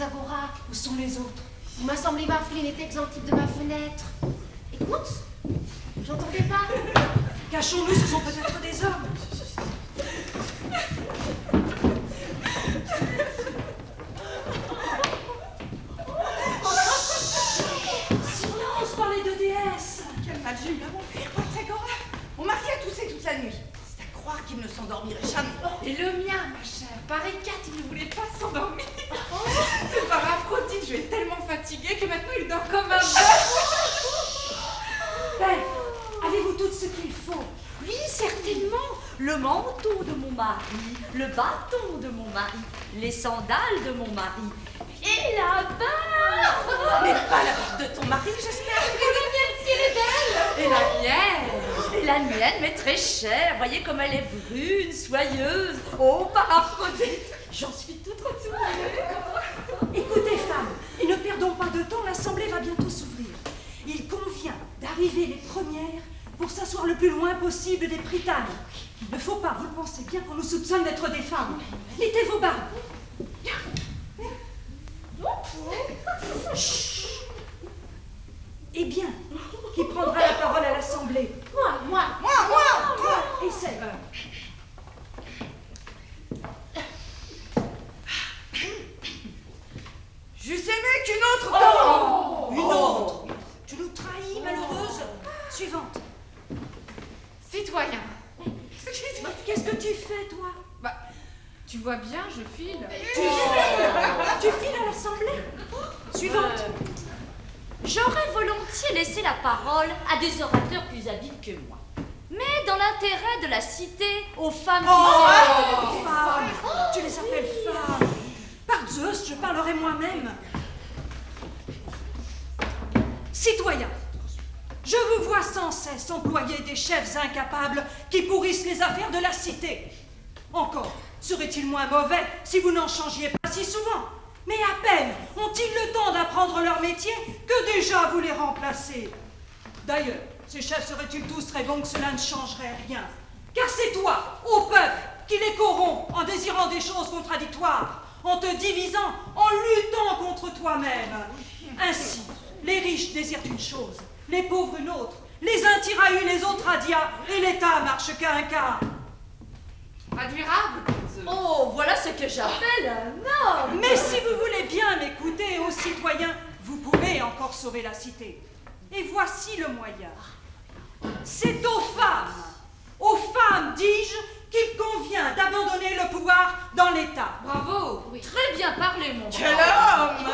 Praxagora. Où sont les autres? Il m'a semblé Waflin était exemptif de ma fenêtre. Écoute, j'entendais pas. Cachons-nous, ce sont peut-être des hommes. Silence par les deux déesses. Quel mal j'ai eu à m'enfuir, Praxagora. Mon mari a toussé toute la nuit. C'est à croire qu'il ne s'endormirait jamais. Et le mien, ma chère. Par écarte, il ne voulait pas s'endormir. C'est par Aphrodite, je suis tellement fatiguée que maintenant il dort comme un bœuf. Belle, avez-vous tout ce qu'il faut? Oui, certainement. Le manteau de mon mari, le bâton de mon mari, les sandales de mon mari. Et la barbe. Mais pas la barbe de ton mari, j'espère. Et la mienne. Et la mienne, mais très chère. Voyez comme elle est brune, soyeuse. Oh, par Aphrodite. J'en suis toute retournée. Écoutez, femmes, et ne perdons pas de temps, l'assemblée va bientôt s'ouvrir. Il convient d'arriver les premières pour s'asseoir le plus loin possible des prytanes. Il ne faut pas, vous le pensez bien, qu'on nous soupçonne d'être des femmes. Mettez vos barbes. Chut. Eh bien, qui prendra la parole à l'assemblée? Moi. Essaye. J'eusse aimé qu'une autre. Oh, une autre. Tu nous trahis, malheureuse. Suivante. Citoyen. Qu'est-ce que tu fais, toi? Bah, tu vois bien, je file. Tu files à l'assemblée? Suivante. J'aurais volontiers laissé la parole à des orateurs plus habiles que moi. Mais dans l'intérêt de la cité, aux femmes qui Femmes. Tu les appelles femmes. Par Zeus, je parlerai moi-même. Citoyens, je vous vois sans cesse employer des chefs incapables qui pourrissent les affaires de la cité. Encore, serait-il moins mauvais si vous n'en changiez pas si souvent? Mais à peine ont-ils le temps d'apprendre leur métier que déjà vous les remplacez. D'ailleurs, ces chefs seraient-ils tous très bons que cela ne changerait rien? Car c'est toi, ô peuple, qui les corromps en désirant des choses contradictoires, en te divisant, en luttant contre toi-même. Ainsi, les riches désirent une chose, les pauvres une autre, les uns tirent à une, les autres à dia, et l'État marche qu'à un quart. Admirable. Oh, voilà ce que j'appelle un homme. Mais si vous voulez bien m'écouter, ô citoyens, vous pouvez encore sauver la cité. Et voici le moyen. C'est aux femmes, dis-je, qu'il convient d'abandonner le pouvoir dans l'État. Bravo. Oui. Très bien parlé, mon Quel brave. homme.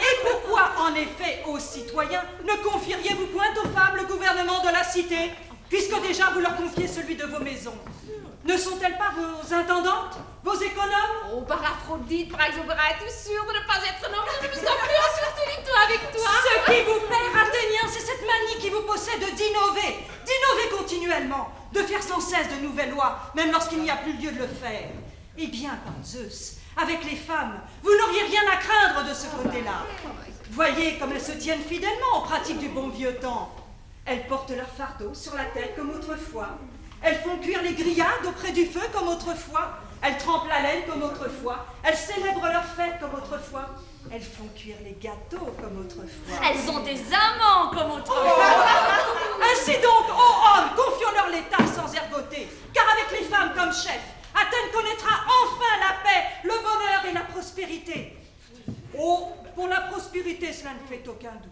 Et pourquoi, en effet, ô citoyens, ne confieriez-vous point aux femmes le gouvernement de la cité, puisque déjà vous leur confiez celui de vos maisons? Ne sont-elles pas vos intendantes, vos économes? Oh, par Aphrodite, Praxagora, es-tu sûre de ne pas être nommée? Je me sens plus en sûreté du tout avec toi. Ce qui vous plaît, Athéniens, c'est cette manie qui vous possède d'innover continuellement, de faire sans cesse de nouvelles lois, même lorsqu'il n'y a plus lieu de le faire. Eh bien, par Zeus, avec les femmes, vous n'auriez rien à craindre de ce côté-là. Voyez comme elles se tiennent fidèlement en pratique du bon vieux temps. Elles portent leur fardeau sur la tête comme autrefois. Elles font cuire les grillades auprès du feu comme autrefois. Elles trempent la laine comme autrefois. Elles célèbrent leurs fêtes comme autrefois. Elles font cuire les gâteaux comme autrefois. Elles ont des amants comme autrefois. Ainsi donc, ô hommes, confions-leur l'État sans ergoter, car avec les femmes comme chefs, Athènes connaîtra enfin la paix, le bonheur et la prospérité. Oh, pour la prospérité, cela ne fait aucun doute.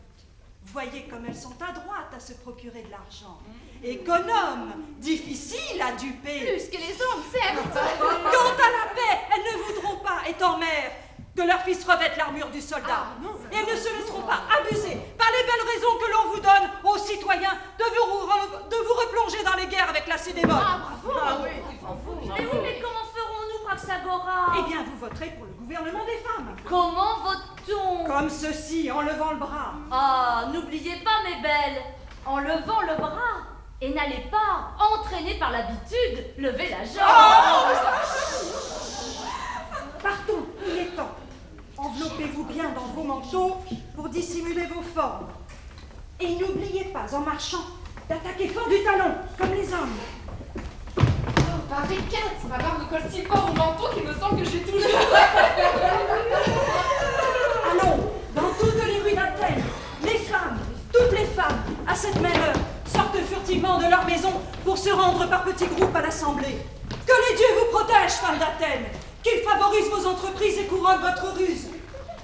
Voyez comme elles sont adroites à se procurer de l'argent. Économes, difficiles à duper. Plus que les hommes, certes. Quant à la paix, elles ne voudront pas, étant mères, que leurs fils revêtent l'armure du soldat. Et elles ne se laisseront pas abuser par les belles raisons que l'on vous donne, aux citoyens, de vous replonger dans les guerres avec la Cédémone. Mais oui, mais comment ferons-nous, Praxagora? Eh bien, vous voterez pour le gouvernement des femmes. Comment vote-t-on? Comme ceci, en levant le bras. Ah, n'oubliez pas, mes belles, en levant le bras. Et n'allez pas, entraîné par l'habitude, lever la jambe. Partons, il est temps. Enveloppez-vous bien dans vos manteaux pour dissimuler vos formes. Et n'oubliez pas, en marchant, d'attaquer fort du talon, comme les hommes. Oh, par écarte, ma barbe me colle si fort au menton qu'il me semble que j'ai tout le... pour se rendre par petits groupes à l'Assemblée. Que les dieux vous protègent, femmes d'Athènes, qu'ils favorisent vos entreprises et couronnent votre ruse.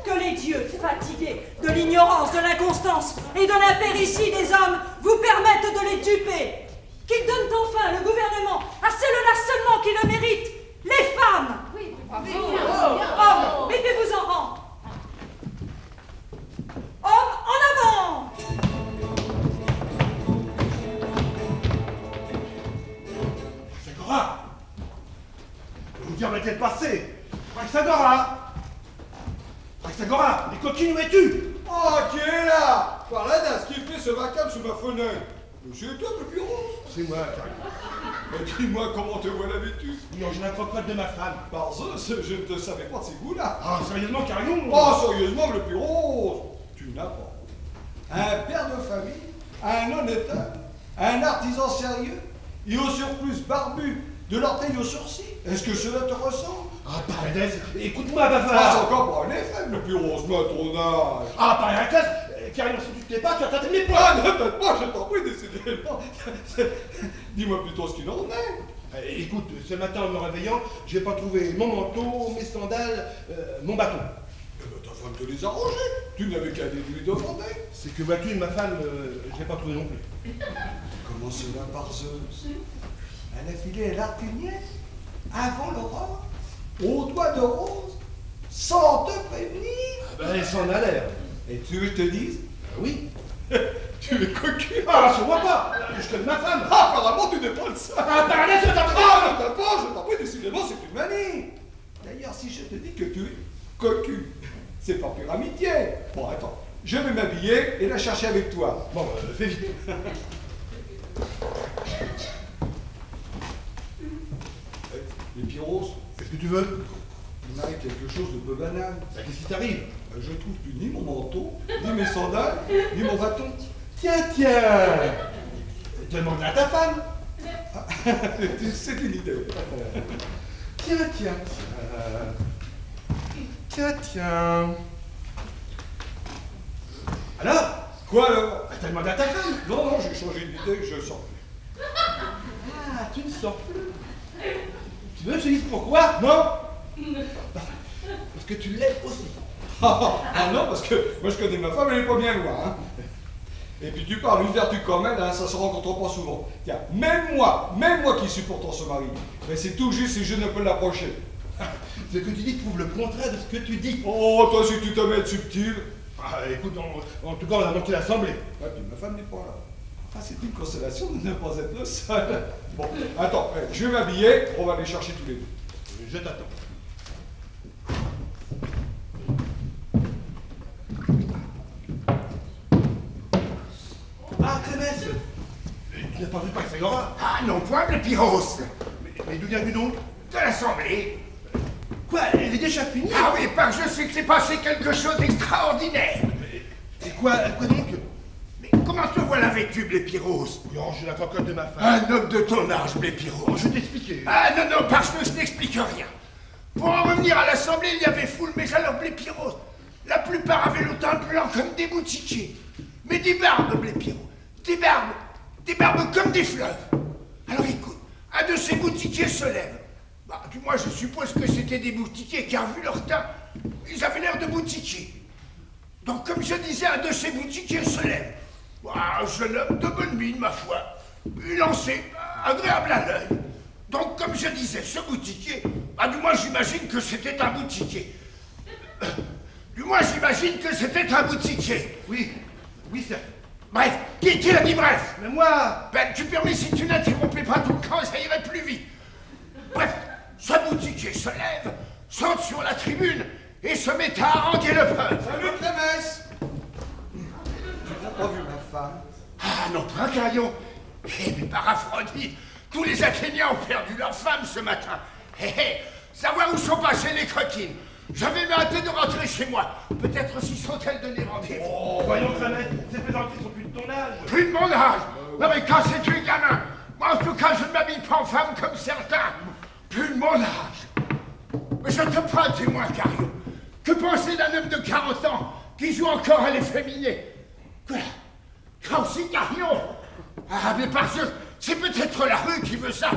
Que les dieux, fatigués de l'ignorance, de l'inconstance et de l'impéritie des hommes, vous permettent de les duper. Qu'ils donnent enfin le gouvernement à celles-là seulement qui le méritent, les femmes. Oui, Hommes, mettez-vous en rang. Hommes, en avant. Praxagora! Vous me permettez de passer! Praxagora! Praxagora, les coquines, où es-tu? Oh, qui est là? Par là, ce qui fait ce vacarme sous ma fenêtre. C'est toi, le bureau? C'est moi, Carillon. Dis-moi comment te voilà vêtu. Non, j'ai la cocotte de ma femme. Par Zeus, je ne te savais pas de ces goûts-là. Ah, sérieusement, Carillon? Oh, sérieusement, le bureau, tu n'as pas. Un père de famille, un honnête homme, un artisan sérieux, et au surplus barbu, de l'orteil au sourcil. Est-ce que cela te ressemble? Ah, Paradès, écoute-moi, Ah, bavard! c'est encore pas un effet, le bureau, à ton âge. Ah, Paradès, Carillon, si tu te tais pas, tu vas tâter mes poings! Ah, ne t'aide pas, je t'en prie, décidément. Dis-moi plutôt ce qu'il en est. Écoute, ce matin en me réveillant, j'ai pas trouvé mon manteau, mes sandales, mon bâton. Eh ben, ta femme te les a rangés. Tu n'avais qu'à les lui demander. C'est que vois-tu, ma femme, je l'ai pas trouvé non plus. Comment cela par Zeus? Elle a filé à l'artinière, avant l'aurore, aux doigts de rose, sans te prévenir. Ah ben, elle s'en a l'air. Et tu veux que je te dise? Oui. Tu es cocu. Ah, je vois pas! Je connais ma femme! Ah, apparemment, tu n'es pas le seul. Ah, Paradès, je t'en prie! Ah, je t'en prie, décidément, c'est une manie. D'ailleurs, si je te dis que tu es cocu, c'est pas pure amitié. Bon, attends, je vais m'habiller et la chercher avec toi. Bon, fais vite. Les Pyros, Qu'est-ce que tu veux? il m'arrive quelque chose de peu banal. Bah, qu'est-ce qui t'arrive? Je trouve plus ni mon manteau, ni mes sandales, ni mon bâton. Tiens! Demande à ta femme! C'est une idée. Tiens. Alors? Quoi alors? Bah, t'as demandé à ta femme? Non, j'ai changé d'idée, je sors plus. Ah, tu ne sors plus. Tu veux que je te dise pourquoi? Non. Parce que tu l'aimes aussi. Ah non, parce que moi je connais ma femme, elle est pas bien loin. Hein. Et puis tu parles, une vertu comme elle, hein, ça se rencontre pas souvent. Tiens, même moi qui suis pourtant ce mari, mais c'est tout juste si je ne peux l'approcher. Ce que tu dis prouve le contraire de ce que tu dis. Oh, toi si tu te mets subtil. Ah, écoute, en tout cas, on a manqué l'assemblée. Ah, puis ma femme n'est pas là. Enfin, c'est une consolation de ne pas être le seul. Bon, attends, je vais m'habiller, on va aller chercher tous les deux. Je t'attends. Ah, Crémès! Tu n'as pas vu Praxagora? Ah non point, le Pyros. Mais d'où viens-tu donc? De l'Assemblée. Quoi? Elle est déjà finie? Ah oui, parce que je sais que c'est passé quelque chose d'extraordinaire. Et quoi donc? Mais comment te voilà vêtu, Blépiros? Non, j'ai la cocotte de ma femme. Un homme de ton âge, Blépiros. Je vais t'expliquer. Ah non, parce que je n'explique rien. Pour en revenir à l'Assemblée, il y avait foule, mais alors Blépiros, la plupart avaient le teint blanc comme des boutiquiers. Mais des barbes, Blépiros. Des barbes comme des fleuves. Alors écoute, un de ces boutiquiers se lève. Bah, du moins, je suppose que c'était des boutiquiers, car vu leur teint, ils avaient l'air de boutiquiers. Donc, comme je disais, un de ces boutiquiers se lève. Bah, un jeune homme de bonne mine, ma foi. Élancé, agréable à l'œil. Donc, comme je disais, ce boutiquier, bah, du moins, j'imagine que c'était un boutiquier. Du moins, j'imagine que c'était un boutiquier. Oui, certes. Bref, qui l'a dit bref? Mais moi... Ben, tu permets si tu n'interrompais pas tout le temps, ça irait plus vite. Bref, ce boutiquier se lève, saute sur la tribune et se met à haranguer le peuple. Salut Clémès. Tu n'as pas vu ma femme? Ah non, pas Carillon. Eh, mais par Aphrodite, tous les Athéniens ont perdu leur femme ce matin. Savoir où sont passées les coquines. J'avais hâté de rentrer chez moi. Peut-être aussi sont-elles donné rendez-vous. Oh, voyons, Crémès, ces plaisanteries sont plus de ton âge. Plus de mon âge. Non mais quand c'est tu gamin. Moi en tout cas je ne m'habille pas en femme comme certains. Plus de mon âge. Mais je te prends un témoin, Carillon. Que penser d'un homme de 40 ans qui joue encore à l'efféminé? Quoi? Toi aussi, Carillon? Ah mais parce que C'est peut-être la rue qui veut ça.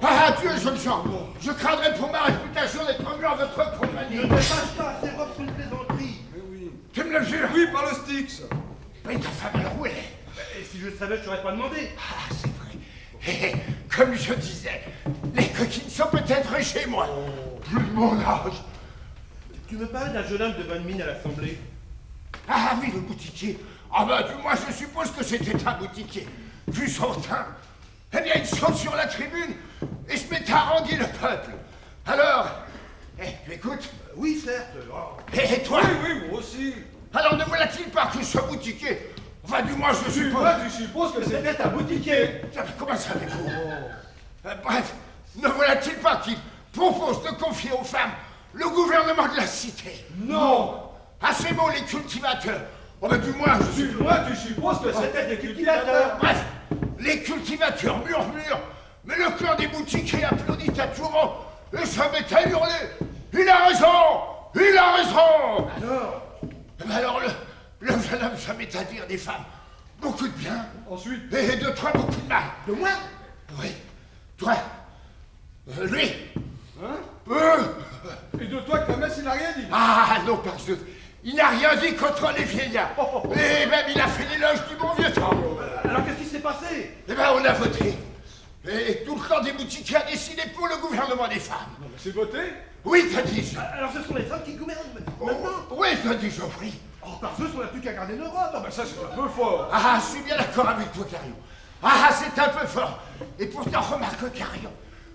Ah, adieu, jeunes gens. Je craindrais pour ma réputation d'être mis en votre compagnie. Ne te fâche pas, c'est Rob, c'est une plaisanterie. Mais oui. Tu me le jures? Oui, par le Styx. Mais ta femme, alors où elle est? Et si je le savais, je t'aurais pas demandé. Ah, c'est vrai. Et comme je disais, les coquines sont peut-être chez moi. Plus de mon âge. Tu me parlais d'un jeune homme de bonne mine à l'Assemblée. Ah oui, le boutiquier. Ah bah, moi, je suppose que c'était un boutiquier. Vu son teint. Eh bien, il saute sur la tribune et se met à haranguer le peuple. Alors, tu écoutes? Oui, certes. Oh. Et toi? Oui, moi aussi. Alors, ne voilà-t-il pas que ce boutiquier? Enfin, du moins, je suppose. Moi, tu supposes que c'était un boutiquier. Comment savez-vous? Bref, ne voilà-t-il pas qu'il propose de confier aux femmes le gouvernement de la cité? Non. À ces mots, les cultivateurs. Oh, ben, du moins, je suppose. Moi, tu supposes que c'était des cultivateurs. Bref, les cultivateurs murmurent, mais le cœur des boutiquiers applaudit à tout rond et se met à hurler. Il a raison! Il a raison! Alors? Eh ben alors, le jeune homme se met à dire des femmes beaucoup de bien. Ensuite. Et de toi, beaucoup de mal. De moi? Oui, toi. Lui. Hein? Et de toi, Clamès, il n'a rien dit. Ah non, parce que il n'a rien dit contre les vieillards. Et même il a fait l'éloge du bon vieux temps. Alors qu'est-ce qui s'est passé? Eh ben, on a voté. Et tout le clan des boutiquiers a décidé pour le gouvernement des femmes. Non, mais c'est voté. Oui, t'as dit ça. Alors ce sont les femmes qui gouvernent maintenant? Oui, t'as dit Geoffrey. Oh, parce que on n'a plus qu'à garder nos robes. Ah, ben ça, c'est un peu fort. Ah, je suis bien d'accord avec toi, Carion. Ah, c'est un peu fort. Et pourtant, remarque, Carion,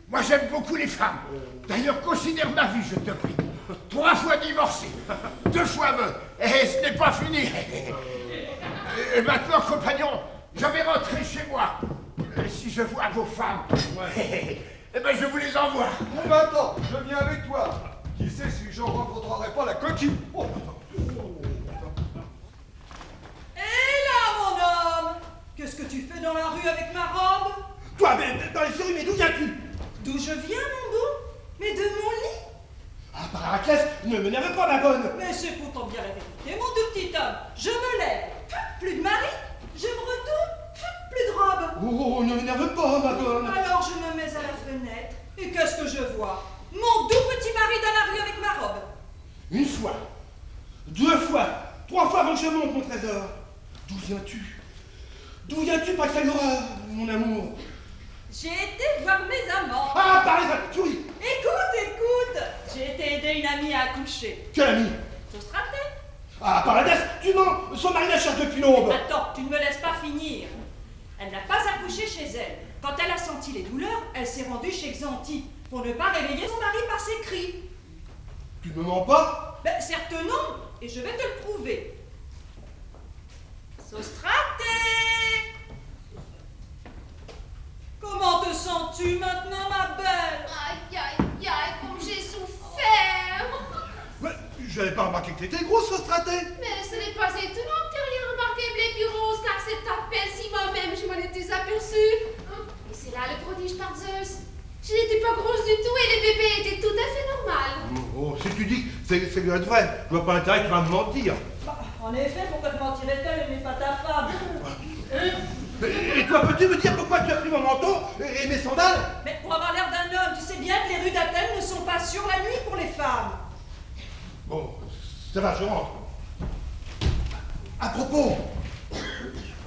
moi j'aime beaucoup les femmes. D'ailleurs, considère ma vie, je te prie. 3 fois divorcé, 2 fois veuve. Et ce n'est pas fini. Et maintenant, compagnon, je vais rentrer chez moi. Et si je vois vos femmes, eh ben je vous les envoie. Bon, ben attends, je viens avec toi. Qui sait si je rencontrerai pas la coquine? Oh. Et là, mon homme, qu'est-ce que tu fais dans la rue avec ma robe? Toi, mais dans les séries, mais d'où viens-tu? D'où je viens, mon beau? Mais de mon lit? Ah, par Héraclès, ne m'énerve pas, ma bonne. Mais c'est pourtant bien la vérité, mon tout petit homme. Je me lève, plus de mari. Je me retourne, plus de robe. Oh, ne m'énerve pas, ma bonne. Alors je me mets à la fenêtre, et qu'est-ce que je vois? Mon doux petit mari dans la rue avec ma robe. Une fois, 2 fois, 3 fois avant que je monte, mon trésor. D'où viens-tu? D'où viens-tu, Praxagora, mon amour? J'ai été voir mes amants. Ah, par les oui. Écoute, j'ai été aider une amie à accoucher. Quel ami? Sostraté. Ah, Paradès, tu mens. Son mari la cherche depuis l'aube. Attends, tu ne me laisses pas finir. Elle n'a pas accouché chez elle. Quand elle a senti les douleurs, elle s'est rendue chez Xanthi pour ne pas réveiller son mari par ses cris. Tu ne me mens pas? Ben, certes non, et je vais te le prouver. Sostraté! Comment te sens-tu maintenant, ma belle? Aïe, aïe, aïe, comme j'ai souffert. Mais je n'avais pas remarqué que t'étais grosse, Sostraté. Mais ce n'est pas étonnant que tu aies rien remarqué, Blépirose, car c'est à peine si moi-même je m'en étais aperçue. Et c'est là le prodige par Zeus. Je n'étais pas grosse du tout et le bébé était tout à fait normal. Oh, si tu dis que c'est doit être vrai, je vois pas l'intérêt que tu vas me mentir. Bah, en effet, pourquoi te mentirait-elle? Elle n'est pas ta femme. Et toi, peux-tu me dire pourquoi tu as pris mon manteau et mes sandales? Mais pour avoir l'air d'un homme, tu sais bien que les rues d'Athènes ne sont pas sûres la nuit pour les femmes. Bon, ça va, je rentre. À propos,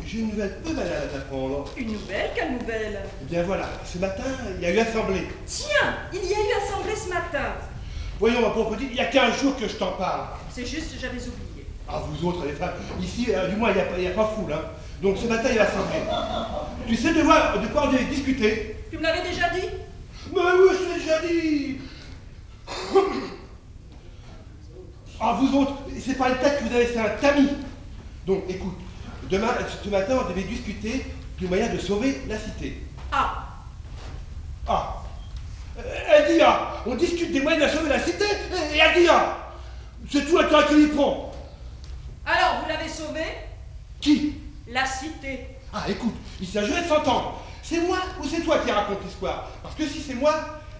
j'ai une nouvelle peu malade à t'apprendre. Une nouvelle? Quelle nouvelle? Eh bien voilà, ce matin, il y a eu assemblée. Tiens, il y a eu assemblée ce matin. Voyons, ma pauvre petite, il y a 15 jours que je t'en parle. C'est juste, j'avais oublié. Ah, vous autres, les femmes, ici, du moins, il n'y a pas foule, hein. Donc ce matin, il y a assemblée. Tu sais de quoi on devait discuter? Tu me l'avais déjà dit? Mais oui, je t'ai déjà dit. Ah, vous autres, c'est pas le tête que vous avez fait un tamis. Donc, écoute, ce matin, on devait discuter du moyen de sauver la cité. Ah, Ah. Elle dit ah. On discute des moyens de sauver la cité, et elle dit ah. C'est tout l'intérêt qu'il y prend. alors vous l'avez sauvé? Qui? La cité. Ah, écoute, il s'agirait de s'entendre. C'est moi ou c'est toi qui raconte l'histoire? Parce que si c'est moi,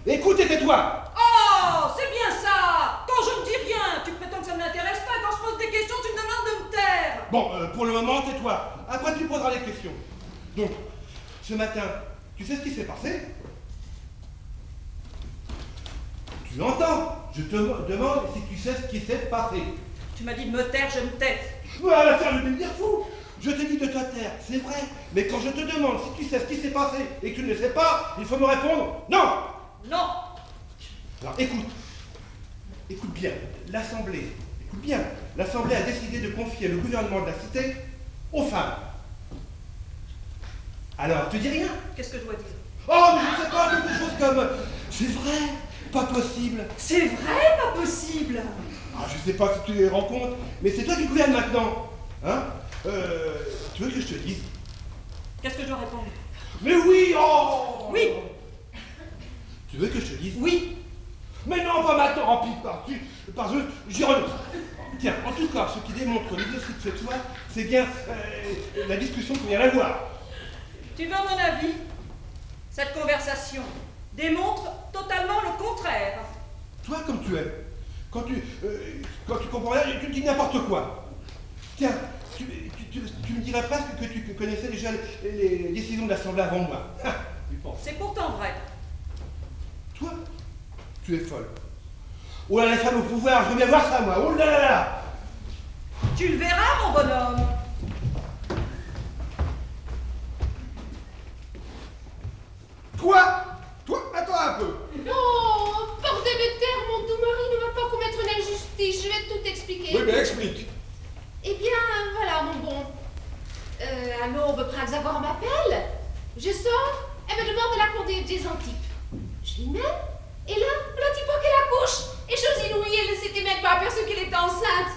écoute et tais-toi. Oh, c'est bien ça! Quand je ne dis rien, tu prétends que ça ne m'intéresse pas. Quand je pose des questions, tu me demandes de me taire. Bon, pour le moment, tais-toi. Après, tu poseras les questions. Donc, ce matin, Tu sais ce qui s'est passé? Tu l'entends? Je te demande si tu sais ce qui s'est passé. Tu m'as dit de me taire, je me tais. Voilà, ça veut dire fou. Je t'ai dit de te taire, c'est vrai. Mais quand je te demande si tu sais ce qui s'est passé et que tu ne le sais pas, il faut me répondre non. Non. Alors écoute. Écoute bien. L'Assemblée a décidé de confier le gouvernement de la cité aux femmes. Alors, te dis rien? Qu'est-ce que je dois dire? Oh, mais je ne sais pas, quelque chose comme... C'est vrai, pas possible. C'est vrai, pas possible. Ah, je sais pas si tu les rends compte, mais c'est toi qui gouvernes maintenant. Hein? Tu veux que je te dise? Qu'est-ce que je dois répondre? Mais oui, oh! Oui. Tu veux que je te dise? Oui. Mais non, pas maintenant, en pique parce que j'y renonce. Tiens, en tout cas, ce qui démontre l'exercice de ce soir, c'est bien la discussion qu'on vient d'avoir. Tu veux mon avis? Cette conversation démontre totalement le contraire. Toi, comme tu es, quand tu comprends rien, tu dis n'importe quoi. Tiens, tu me dirais presque que tu connaissais déjà les décisions de l'Assemblée avant moi. Tu penses? C'est pourtant vrai. Toi, tu es folle. Oh là, les femmes au pouvoir, je veux bien voir ça, moi. Oh là là là. Tu le verras, mon bonhomme. Toi, attends un peu. Non, bordel de terre, mon doux mari ne va pas commettre une injustice. Je vais tout expliquer. Oui, mais explique. Eh bien, voilà, mon bon. À l'aube, Praxagore m'appelle. Je sors, elle me demande de la conduire des Antiques. Je l'y mets, et là, voilà petit pas qu'elle accouche. Et chose inouïe, elle ne s'était même pas aperçue qu'elle était enceinte.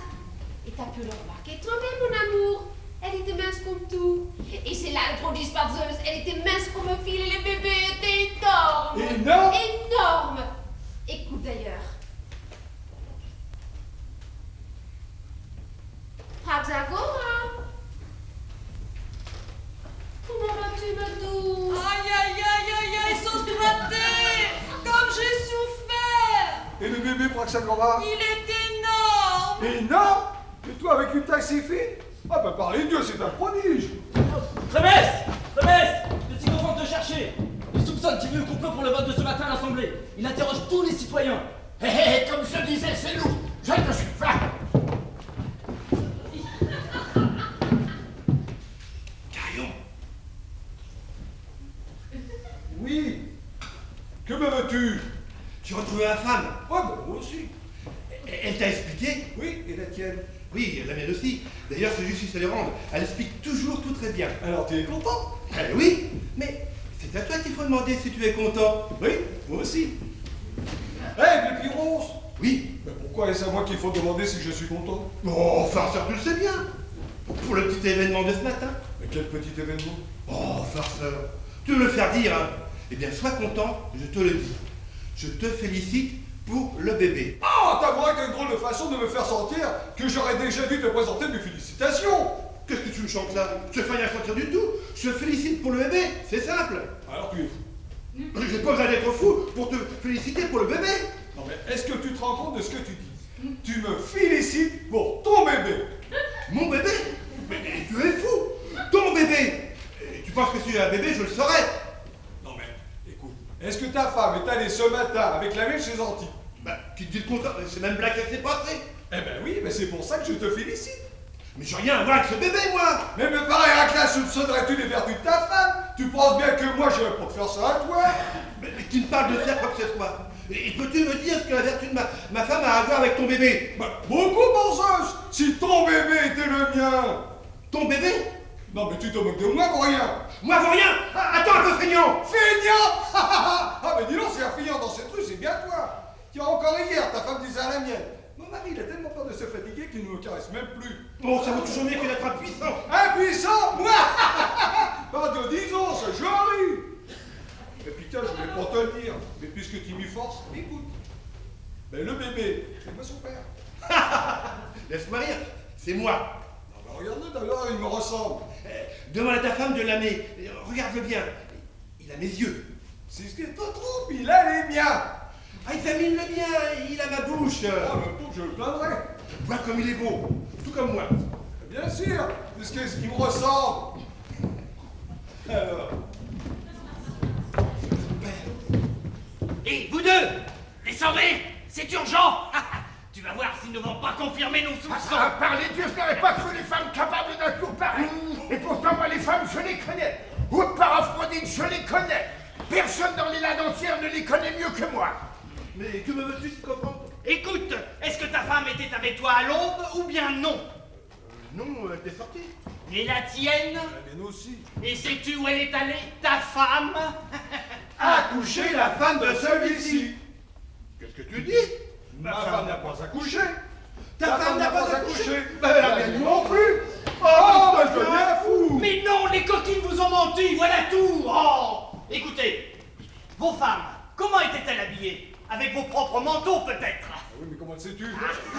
Et t'as pu le remarquer toi-même, mon amour. Elle était mince comme tout. Et c'est là le prodige par Zeus. Elle était mince comme un fil et le bébé était énorme. Énorme? Énorme. Écoute d'ailleurs. Praxagora. Comment vas-tu, ma douce? Aïe, aïe, aïe, aïe, aïe, sauce droitée. Comme j'ai souffert. Et le bébé Praxagora? Il est énorme. Énorme? Et toi, avec une taille si fine? Ah bah par les dieux, c'est un prodige. Trémès, je suis content de te chercher. Il soupçonne qu'il y a eu le complot pour le vote de ce matin à l'Assemblée. Il interroge tous les citoyens. Hé hé, comme je disais, c'est nous. Je te suis pas. Carillon. Oui. Que me veux-tu? J'ai retrouvé ma femme. Oh bah moi aussi. Elle t'a expliqué? Oui, et la tienne? Oui, la mienne aussi. D'ailleurs, c'est juste si ça les rende. Elle explique toujours tout très bien. Alors tu es content? Oui, mais c'est à toi qu'il faut demander si tu es content. Oui, moi aussi. Hé, les Pyros! Oui. Mais pourquoi est-ce à moi qu'il faut demander si je suis content? Oh, farceur, tu le sais bien. Pour le petit événement de ce matin. Mais quel petit événement? Oh, farceur, tu veux le faire dire, hein? Eh bien, sois content, je te le dis. Je te félicite pour le bébé. Ah, t'avouerais quelle drôle de façon de me faire sentir que j'aurais déjà dû te présenter mes félicitations! Qu'est-ce que tu me chantes là? Je te fais rien sentir du tout. Je te félicite pour le bébé, c'est simple. Alors tu es fou. J'ai pas besoin d'être fou pour te féliciter pour le bébé. Non mais est-ce que tu te rends compte de ce que tu dis? Tu me félicites pour ton bébé! Mon bébé? Mais tu es fou. Ton bébé. Et tu penses que si j'ai un bébé, je le saurais? Non mais, écoute, est-ce que ta femme est allée ce matin avec la mère chez Antique? Bah, qui te dit le contraire? C'est même blague qui s'est passée. Eh ben oui, mais c'est pour ça que je te félicite! Mais j'ai rien à voir avec ce bébé, moi. Mais me paraît que là, soupçonnerais-tu les vertus de ta femme? Tu penses bien que moi, j'irais pas te faire ça à toi? Mais qui me parle de faire quoi que ce soit? Et peux-tu me dire ce que la vertu de ma femme a à voir avec ton bébé? Bah, beaucoup, mon Zeus! Si ton bébé était le mien! Ton bébé? Non, mais tu te moques de moi pour rien! Moi, pour rien. Ah, attends un peu, feignant. Feignant! Ah, mais dis donc, c'est un feignant dans cette rue, c'est bien toi! Tiens, encore hier, ta femme disait à la mienne. Mon mari, il a tellement peur de se fatiguer qu'il ne me caresse même plus. Oh, ça vaut toujours mieux que d'être impuissant. Impuissant? Moi? Pardon, disons, c'est joli! Mais putain, je voulais pas te le dire. Mais puisque tu m'y forces, écoute. Ben, le bébé, c'est moi son père. Laisse-moi rire, c'est moi. Non, ben, regarde-le d'ailleurs, il me ressemble. Demande à ta femme de l'aimer. Regarde-le bien. Il a mes yeux. C'est ce que te trompe, il a les miens. Ah, il examine le bien, il a ma bouche. Ah, mais pour que je le plaindrai. Vois comme il est beau, tout comme moi. Bien sûr, puisqu'il me ressemble. Alors. Hé, vous deux, descendez, c'est urgent. Tu vas voir s'ils ne vont pas confirmer nos soupçons. Par les dieux, je n'aurais pas cru les femmes capables d'un tour pareil. Et pourtant, moi, les femmes, je les connais. Ou par Aphrodite, je les connais. Personne dans les landes entières ne les connaît mieux que moi. Mais que me veux-tu, Sycophante? Écoute, est-ce que ta femme était avec toi à l'aube ou bien non? Non, elle était sortie. Et la tienne? La mienne aussi. Et sais-tu où elle est allée, ta femme? Accoucher la femme de celui-ci. Qu'est-ce que tu dis? Ma femme n'a pas accouché. Ta femme n'a pas accouché. La mienne non plus. Oh, Oh, je deviens fou. Mais non, les coquines vous ont menti, voilà tout. Oh, écoutez, vos femmes, comment étaient-elles habillées? Avec vos propres manteaux, peut-être? Oui, mais comment le sais-tu?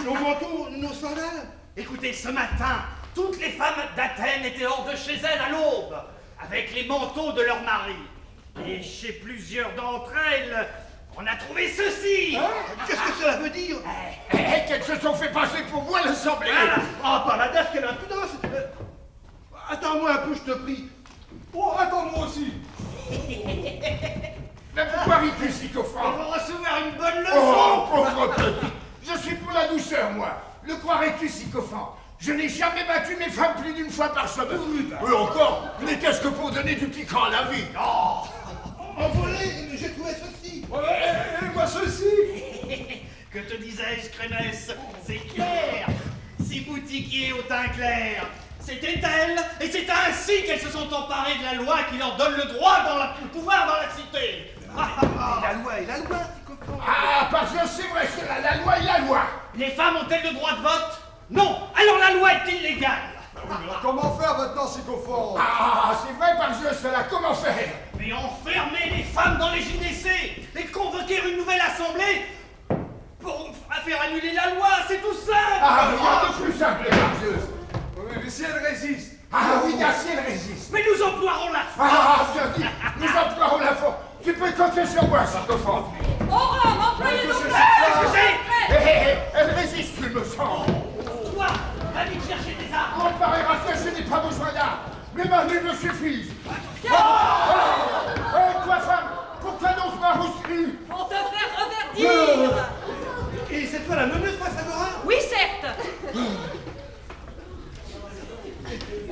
Nos manteaux, nos sandales. Écoutez, ce matin, toutes les femmes d'Athènes étaient hors de chez elles à l'aube, avec les manteaux de leurs maris. Et chez plusieurs d'entre elles, on a trouvé ceci. Qu'est-ce que cela veut dire? Qu'elles se sont fait passer pour moi, l'assemblée. Voilà. Ah, par la date, quelle impudence. Attends-moi un peu, je te prie. Oh, attends-moi aussi. Mais pourquoi ris-tu, On Sycophante? va recevoir une bonne Oh, leçon. pauvre petit. Je suis pour la douceur, moi. Le croirais-tu, Sycophante? Je n'ai jamais battu mes femmes plus d'une fois par semaine. Oui, encore, mais qu'est-ce que pour donner du piquant à la vie? Oh. Envolé, j'ai trouvé ceci. Et moi ceci. Que te disais-je, Crémesse? C'est clair. Ces boutiquiers au teint clair, c'était elles, et c'est ainsi qu'elles se sont emparées de la loi qui leur donne le droit le pouvoir dans la cité. Et la loi, Sycophante. Ah, parce que c'est vrai, c'est la loi et la loi. Les femmes ont-elles le droit de vote? Non. Alors la loi est illégale. Oui, mais alors comment faire maintenant, Sycophante? Ah, c'est vrai, parce que cela, comment faire? Mais enfermer les femmes dans les gynécées et convoquer une nouvelle assemblée pour faire annuler la loi, c'est tout simple. Ah, rien de plus simple, Zeus. Oui, mais si elle résiste. Ah oui, si elle résiste. Mais nous emploierons la force. Ah, bien dit, nous emploierons la force. Tu peux compter sur moi, Sycophante. Au Rome, employez donc Elle résiste, il me semble. Toi, va vite chercher des armes. On paraîtra que je n'ai pas besoin d'armes. Mes mains me suffisent. Toi, femme, pourquoi donc ma rousserie? Pour te faire reverdir. Et c'est toi la meneuse, Passadora? Oui, certes.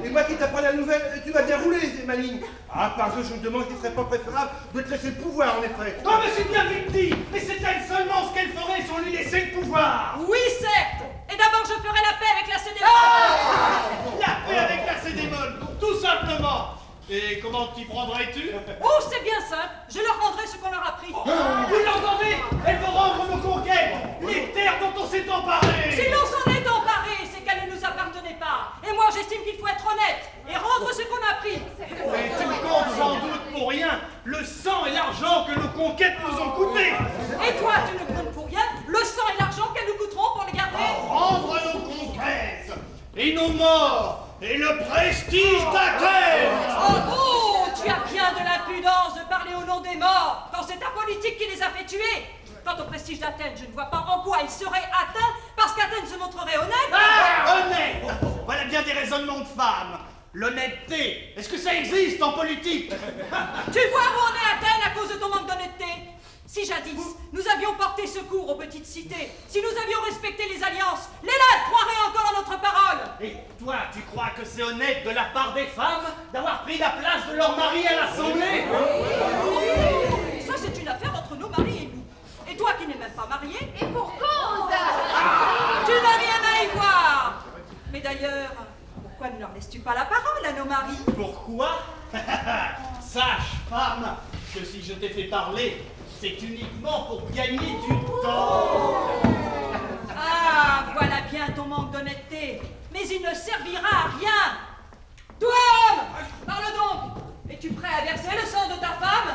Et moi qui t'apprends la nouvelle, tu vas bien rouler, c'est maligne. Ah, parce que je me demande qu'il serait pas préférable de te laisser le pouvoir, en effet. Non, mais c'est bien vite dit. Mais c'est elle seulement ce qu'elle ferait si on lui laissait le pouvoir. Oui, certes. Et d'abord, je ferai la paix avec la Cédémone. La paix avec la Cédémone, tout simplement. Et comment t'y prendrais-tu? Oh, c'est bien simple. Je leur rendrai ce qu'on leur a pris. Vous l'entendez? Elle veut rendre nos conquêtes, les terres dont on s'est emparé. Si l'on s'en est emparé, c'est qu'elles ne nous appartenaient pas. Et moi, j'estime qu'il faut être honnête et rendre ce qu'on a pris. Mais tu comptes sans doute pour rien le sang et l'argent que nos conquêtes nous ont coûté. Et toi, tu ne comptes pour rien le sang et l'argent qu'elles nous coûteront pour les garder. Rendre nos conquêtes et nos morts et le prestige d'Athènes. Oh, tu as bien de l'impudence de parler au nom des morts quand c'est ta politique qui les a fait tuer. Quant au prestige d'Athènes, je ne vois pas en quoi il serait atteint parce qu'Athènes se montrerait honnête. Ah, honnête. Voilà bien des raisonnements de femmes. L'honnêteté, est-ce que ça existe en politique? Tu vois où on est Athènes à cause de ton manque d'honnêteté? Si jadis, nous avions porté secours aux petites cités, si nous avions respecté les alliances, les Lades croiraient encore à notre parole. Et toi, tu crois que c'est honnête de la part des femmes d'avoir pris la place de leur mari à l'Assemblée? Ça, c'est une affaire entre nos maris et nous. Et toi qui n'es même pas marié, Et pour cause. tu n'as rien à y voir. Mais d'ailleurs, pourquoi ne leur laisses-tu pas la parole à nos maris? Pourquoi? Sache, femme, que si je t'ai fait parler, c'est uniquement pour gagner du temps. Ah, voilà bien ton manque d'honnêteté. Mais il ne servira à rien. Toi, homme, parle donc. Es-tu prêt à verser le sang de ta femme?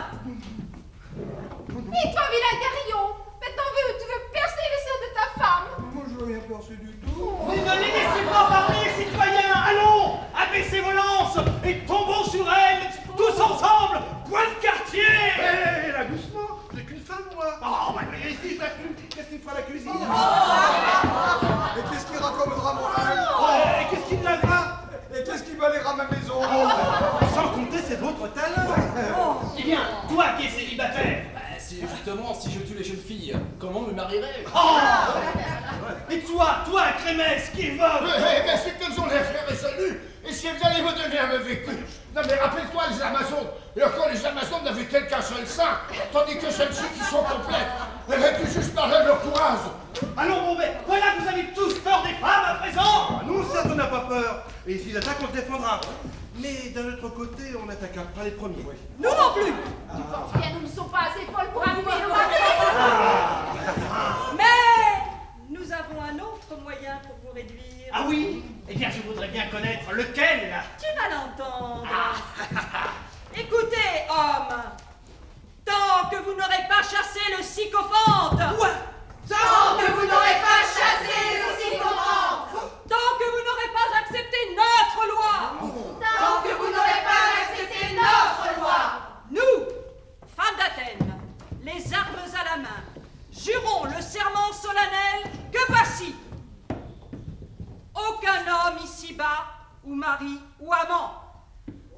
Et toi, vilain carillon, maintenant tu veux percer le sein de ta femme. Moi, je veux rien percer du tout. Mais ne les laissez pas parler, citoyens. Allons, abaissez vos lances et tombons sur elle, tous ensemble, point de quartier. Hé, là, doucement, j'ai qu'une femme, moi. Oh, bah, Et si je la cuisine, qu'est-ce qu'il fera la cuisine? Et qu'est-ce qui raccommodera mon linge? Et qu'est-ce qu'il lavera? Et qu'est-ce qui balayera ma maison? Sans compter ses autres talents. Eh bien, toi qui es célibataire, c'est justement, si je tue les jeunes filles, comment me marierais? Et toi, Crémesse, qui évoque? Mais c'est qu'elles ont les frères résolus, et si elles allaient me donner un mauvais coup. Non mais rappelle-toi les Amazones, et encore les Amazones n'avaient-elles qu'un seul sein, tandis que celles-ci qui sont complètes, elles avaient juste parlé de leur courage. Allons, bon, ben, voilà que vous avez tous peur des femmes à présent. Nous, certes, on n'a pas peur. Et s'ils attaquent, on se défendra. Mais d'un autre côté, on n'attaquera pas les premiers. Nous non plus. Tu penses bien, nous ne sommes pas assez folles pour allumer le mari. Mais nous avons un autre moyen pour vous réduire. Ah oui? Eh bien, je voudrais bien connaître lequel. Tu vas l'entendre. Écoutez, homme, tant que vous n'aurez pas chassé le sycophante. Quoi? Tant que vous n'aurez pas chassé le sycophante. Tant que vous n'aurez pas accepté notre loi. Tant que vous n'aurez pas accepté notre loi. Nous, femmes d'Athènes, les armes à la main, jurons le serment solennel que voici. Aucun homme ici-bas, ou mari, ou amant.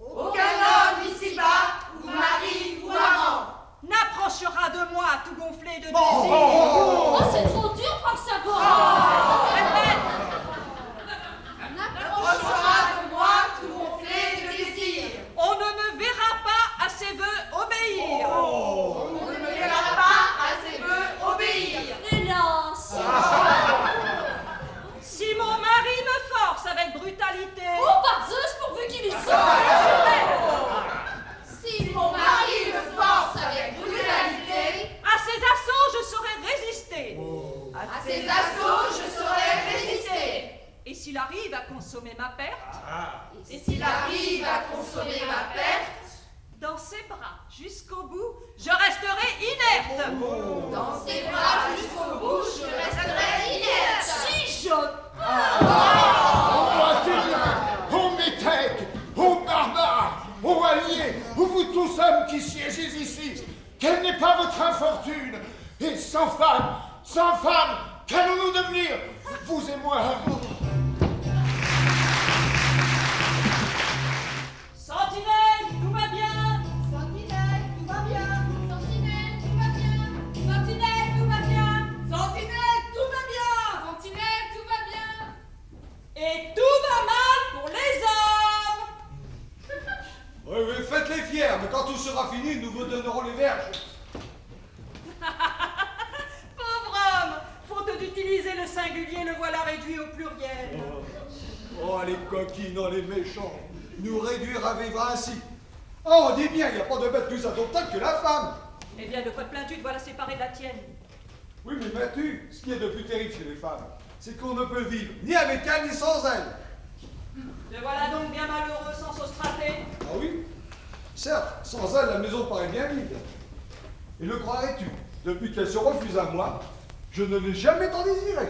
Aucun homme ici-bas, ou mari, ou amant, n'approchera de moi tout gonflé de désir. Oh, c'est trop dur, Proxagore. Répète. N'approchera de moi tout gonflé de désir. On ne me verra pas à ses vœux obéir. On ne me verra pas à ses vœux obéir. Hélas. Si mon mari me force avec brutalité. Oh, par Zeus, pourvu qu'il y soit. Si mon mari me force avec brutalité, À ses assauts, je saurai résister. à ses assauts, je saurai résister. Et s'il arrive à consommer ma perte, Et s'il arrive à consommer ma perte, dans ses bras jusqu'au bout, je resterai inerte. dans ses bras jusqu'au bout, je resterai inerte. Si je... Ô Athéniens, ô métèques, ô barbares, ô alliés, ô vous tous hommes qui siégez ici, quelle n'est pas votre infortune? Et sans femme, qu'allons-nous devenir, vous et moi? Sentinelle, tout va bien. Sentinelle, tout va bien. Sentinelle, tout va bien. Sentinelle, tout va bien. Sentinelle, tout va bien. Sentinelle, tout va bien. Et tout va mal pour les hommes. Oui, faites-les fiers, mais quand tout sera fini, nous vous donnerons les verges. Pauvre homme, faute d'utiliser le singulier, le voilà réduit au pluriel. Oh, les coquines, oh, les méchants, nous réduire à vivre ainsi. Oh, on dit bien, il n'y a pas de bête plus adoptable que la femme. Eh bien, de quoi te plains-tu de voilà séparée de la tienne? Oui, mais vois-tu, ce qui est le plus terrible chez les femmes, c'est qu'on ne peut vivre ni avec elles ni sans elles. Le voilà donc bien malheureux sans s'ostrater. Ah oui? Certes, sans elle, la maison paraît bien vide. Et le croirais-tu? Depuis qu'elle se refuse à moi, je ne l'ai jamais tant désiré.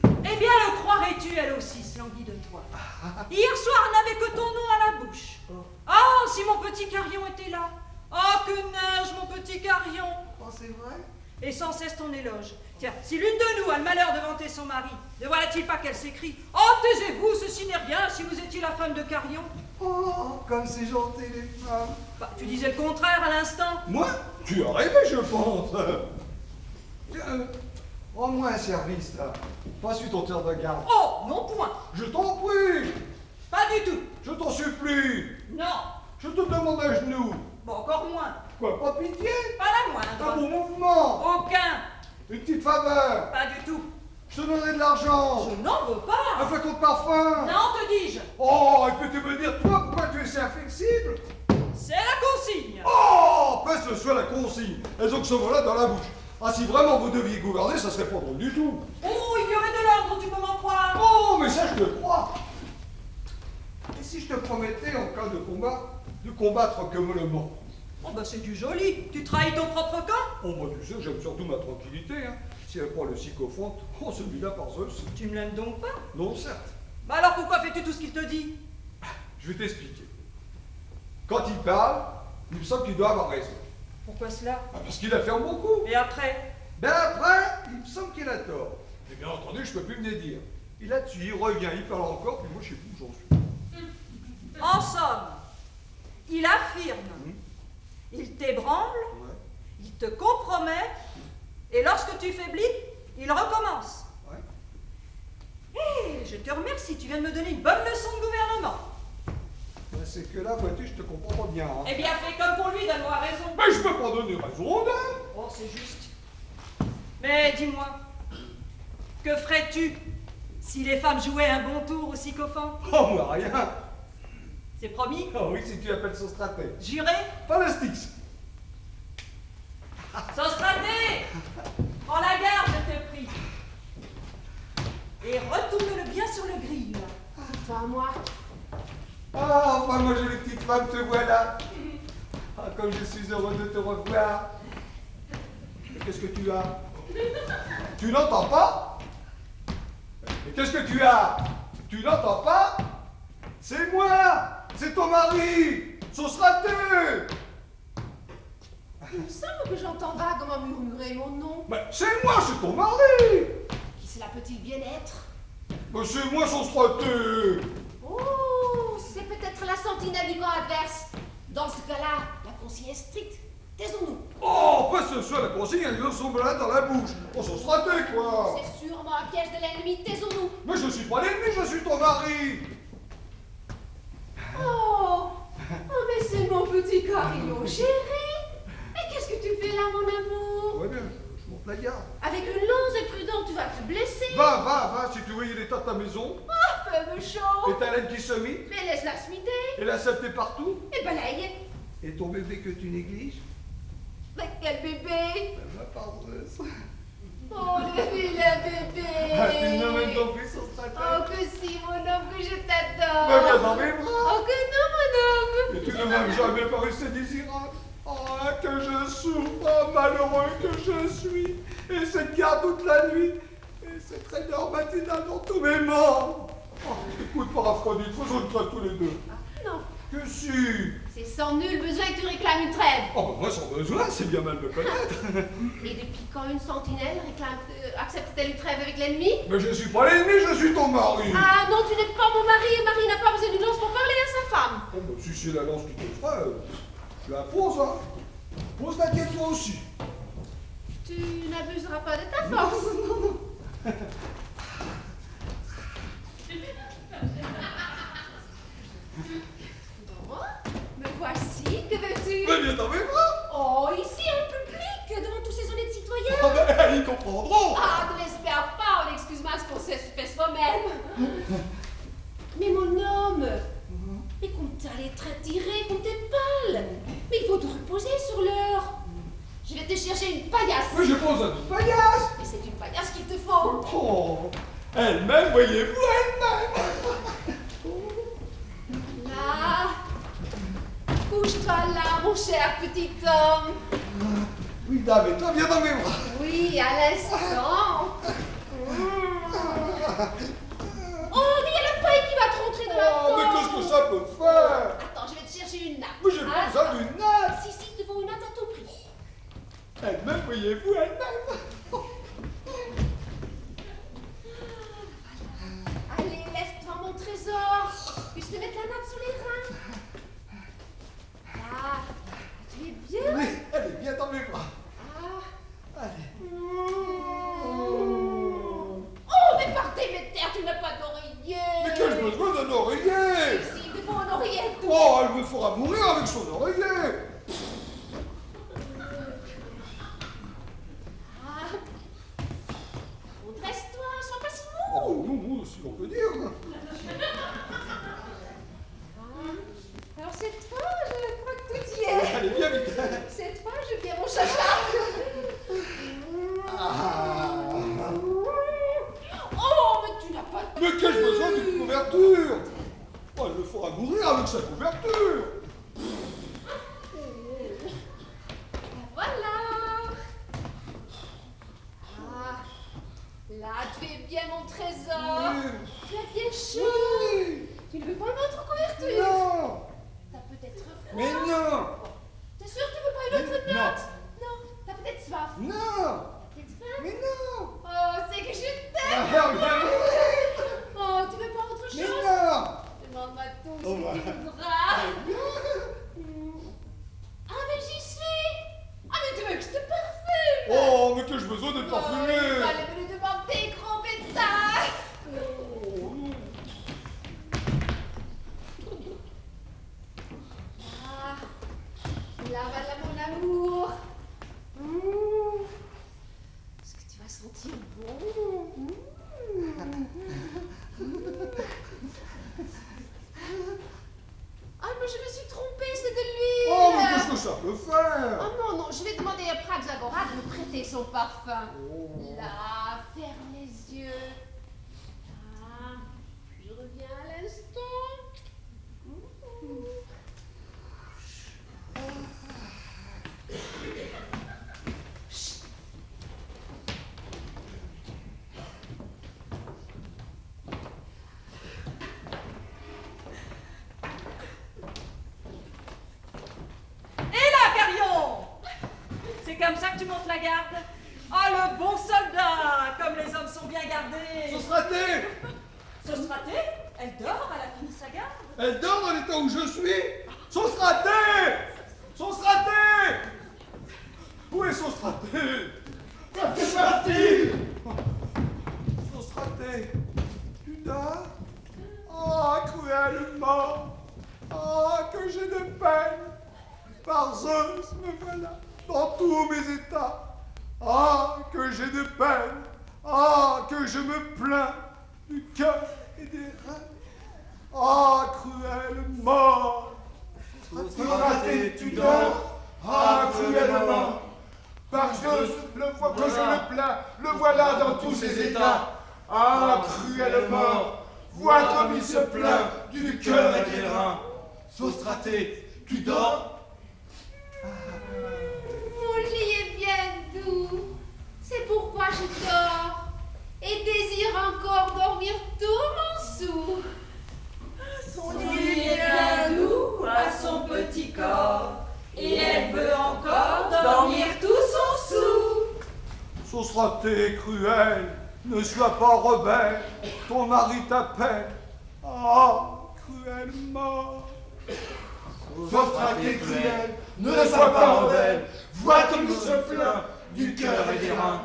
Eh bien, le croirais-tu, elle aussi se languit de toi. Hier soir, elle n'avait que ton nom à la bouche. Oh, si mon petit carillon était là. Oh, que neige, mon petit carillon. Oh, c'est vrai? Et sans cesse ton éloge. Tiens, si l'une de nous a le malheur de vanter son mari, ne voilà-t-il pas qu'elle s'écrie: oh, taisez-vous, ceci n'est rien, si vous étiez la femme de Carillon. Oh, comme c'est gentil, les femmes. Bah, tu disais le contraire à l'instant. Moi? Tu as rêvé, je pense. Tiens, rends-moi un service, là. Passe ton terre de garde. Oh, non point. Je t'en prie. Pas du tout. Je t'en supplie. Non. Je te demande à genoux. Bon, encore moins. Quoi, pas de pitié? Pas la Un moindre. bon mouvement. Aucun. Une petite faveur. Pas du tout. Je te donnerai de l'argent. Je n'en veux Un pas. flacon de parfum. Non, te dis-je. Oh, et peux-tu me dire, toi, pourquoi tu es si inflexible? C'est la consigne. Oh, peste soit la consigne. Elles ont que ce voilà dans la bouche. Ah, si vraiment vous deviez gouverner, ça serait pas drôle du tout. Oh, il y aurait de l'ordre, tu peux m'en croire. Oh, mais ça, je te crois. Et si je te promettais, en cas de combat, de combattre comme le mort? Oh, bah c'est du joli. Tu trahis ton propre camp. Oh, moi, tu sais, j'aime surtout ma tranquillité, hein. Si elle prend le sycophante, oh, celui-là par Zeus. Tu ne l'aimes donc pas? Non, certes. Bah alors pourquoi fais-tu tout ce qu'il te dit? Je vais t'expliquer. Quand il parle, il me semble qu'il doit avoir raison. Pourquoi cela? Ah, parce qu'il affirme beaucoup. Et après? Ben après, il me semble qu'il a tort. Et bien entendu, je peux plus me les dire. Il a tué, il revient, il parle encore, puis moi, je sais plus où j'en suis. En somme, il affirme, il t'ébranle, Ouais. il te compromet, et lorsque tu faiblis, il recommence. Ouais. Hé, je te remercie, tu viens de me donner une bonne leçon de gouvernement. Ben, c'est que là, vois-tu, je te comprends pas bien. Hein. Eh bien, fais comme pour lui, donne-moi raison. Mais je peux pas donner raison, hein. Oh, c'est juste. Mais dis-moi, que ferais-tu si les femmes jouaient un bon tour au sycophant? Oh, moi, rien. C'est promis? Oh oui, si tu appelles son stratège. Juré? Fantastique. Sostraté! Prends la garde, je te prie. Et retourne-le bien sur le grill. Toi, moi. Ah, enfin, moi, jolie petite femme, te voilà. Ah, comme je suis heureux de te revoir. Qu'est-ce que tu as? Tu n'entends pas? Mais qu'est-ce que tu as? Tu n'entends pas? C'est moi! C'est ton mari! Sostraté! Il me semble que j'entends vaguement murmurer mon nom. Mais c'est moi, c'est ton mari! Qui cela peut-il bien être? Mais c'est moi, Sostraté! Oh, c'est peut-être la sentinelle du camp adverse. Dans ce cas-là, la consigne est stricte. Taisons-nous. Oh, pas ce soit la consigne, elle lui son balade dans la bouche. On s'en sera quoi. C'est sûrement un piège de l'ennemi. Taisons-nous. Mais je suis pas l'ennemi, je suis ton mari. Oh, mais c'est mon petit carillon chéri. Et qu'est-ce que tu fais là, mon amour? Ouais, bien, je monte la garde. Avec une lance et prudent, tu vas te blesser. Va, si tu voyais l'état de ta maison. Ah, fais-me chaud. Et ta laine qui se mit. Mais laisse-la se mider. Et la saleté partout. Et balaye. Et ton bébé que tu négliges. Mais quel bébé? Ma pardeuse. Oh, le vilain bébé. Ah, tu n'emmènes ton fils au stratège. Oh, que si, mon homme, que je t'adore. Mais viens dans mes bras. Oh, que non, mon homme. Et tu ne m'as jamais paru si désirable. Oh, que je souffre, oh, malheureux que je suis. Et cette garde toute la nuit. Et cette raideur matinale dans tous mes membres. Oh, écoute, Paraphrodite, faisons une trêve tous les deux. Non. Que si. C'est sans nul besoin que tu réclames une trêve. Oh, bah, moi, sans besoin, c'est bien mal me connaître. Et depuis quand une sentinelle accepte-t-elle une trêve avec l'ennemi? Mais je suis pas l'ennemi, je suis ton mari. Ah non, tu n'es pas mon mari et Marie n'a pas besoin d'une lance pour parler à sa femme. Oh, bah, si c'est la lance qui te fera, je la pose, hein. Pose la question toi aussi. Tu n'abuseras pas de ta force. Non. Bon, me voici, que veux-tu? Mais viens dans mes bras. Oh, ici en public, devant tous ces honnêtes citoyens. Ah, ben, ils comprendront. Ah, ne l'espère pas, on excuse-moi ce qu'on s'est fait soi-même. Mais mon homme, mais comme t'as les traits tirés, comme t'es pâle. Mais il faut te reposer sur l'heure. Je vais te chercher une paillasse. Mais je pose une paillasse. Et c'est une paillasse qu'il te faut. Oh, elle-même, voyez-vous, elle-même. Là, couche-toi là, mon cher petit homme. Oui, dame, et toi, viens dans mes bras. Oui, à l'instant. Oh, mais il y a la paille qui va te rentrer dans la Oh, mais peau. qu'est-ce que ça peut faire? Attends, je vais te chercher une nappe. Mais j'ai pas besoin d'une nappe. Si, il te faut une nappe à tout prix. Elle-même, voyez-vous, elle-même. Allez, lève-toi, mon trésor. Puis je te mettre la nappe sous les reins. Ah, tu es bien. Oui, allez, viens dans mes bras. Ah. Allez. Oh, mais par tes terres, tu n'as pas d'oreiller. Mais quel besoin d'un oreiller? Si, il te faut un oreiller. Oh, elle me fera mourir avec son oreiller. Dresse-toi, sois pas si mou. Oh, non, si on peut dire. Alors cette fois, je crois que tout y est. Allez, viens vite. Cette fois, je viens mon chacha. Oh, mais tu n'as pas de... Mais qu'ai-je besoin d'une couverture? Oh, elle me fera mourir avec sa couverture. Voilà. Ah, là, tu es bien mon trésor. Oui. Tu as bien chaud. Oui. Tu ne veux pas une autre couverture? Non. T'as peut-être froid. Mais non. T'es sûr que tu veux pas une autre Mais natte? Non. T'as peut-être soif. Non. Peut-être faim? Mais non. Oh, c'est que je t'aime. Ah, bien oui. Oh, tu veux pas autre Mais chose? non. Demande-moi tout Oh, ce que tu bah. voudras. Ah, mais j'y suis. Ah, mais tu veux que je te parle? Là, voilà mon amour. Est-ce que tu vas sentir bon? Ah, mais je me suis trompée, c'est de l'huile. Oh, mais qu'est-ce que ça peut faire? Oh non, je vais demander à Praxagora de me prêter son parfum. Là, ferme les yeux. Ah, je reviens à l'instant. C'est comme ça que tu montes la garde? Ah, le bon soldat! Comme les hommes sont bien gardés! Sostraté! Sostraté? Elle dort, elle a fini sa garde? Elle dort dans l'état où je suis! Sostraté! Sostraté! Où est Sostraté? Ça fait partie! Sostraté, tu dors? Ah, cruellement! Ah, que j'ai de peine! Par Zeus, me voilà dans tous mes états. Ah, que j'ai de peine. Ah, que je me plains du cœur et des reins. Ah, cruelle mort. Sostraté, tu dors. Ah, cruellement. Par Zeus, le fois que je me plains, le voilà dans tous ses états. Ah, cruellement. Vois comme il se plaint du cœur et des reins. Sostraté, tu dors? Mon lit est bien doux, c'est pourquoi je dors et désire encore dormir tout mon sou. Son lit est bien doux à son petit corps et elle veut encore dormir tout son sou. Sostraté, cruel, ne sois pas rebelle, ton mari t'appelle. Ah, cruelle mort. Sostraté, cruel, ne sois pas rebelle, vois comme il se plaint du cœur et des reins.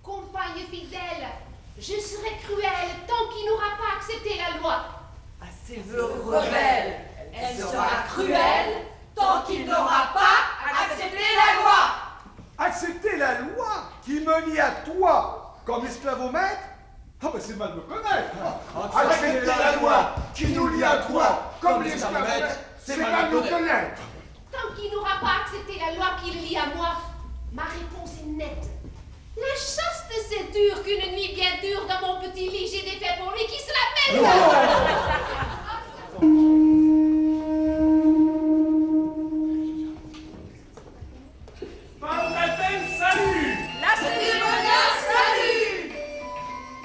Compagne fidèle, je serai cruelle tant qu'il n'aura pas accepté la loi. À ses vœux rebelles, elle sera cruelle tant qu'il n'aura pas accepté la loi. Accepter la loi qui me lie à toi comme esclavomètre? Ah ben c'est mal me connaître. Accepter la loi qui nous lie à toi comme l'esclavomètre, c'est mal nous connaître. Tant qu'il n'aura pas accepté la loi qui le lie à moi, ma réponse est nette. La chaste sédure qu'une nuit bien dure dans mon petit lit j'ai défait pour lui qui se la mêle. Salut! La Cédémonia salue!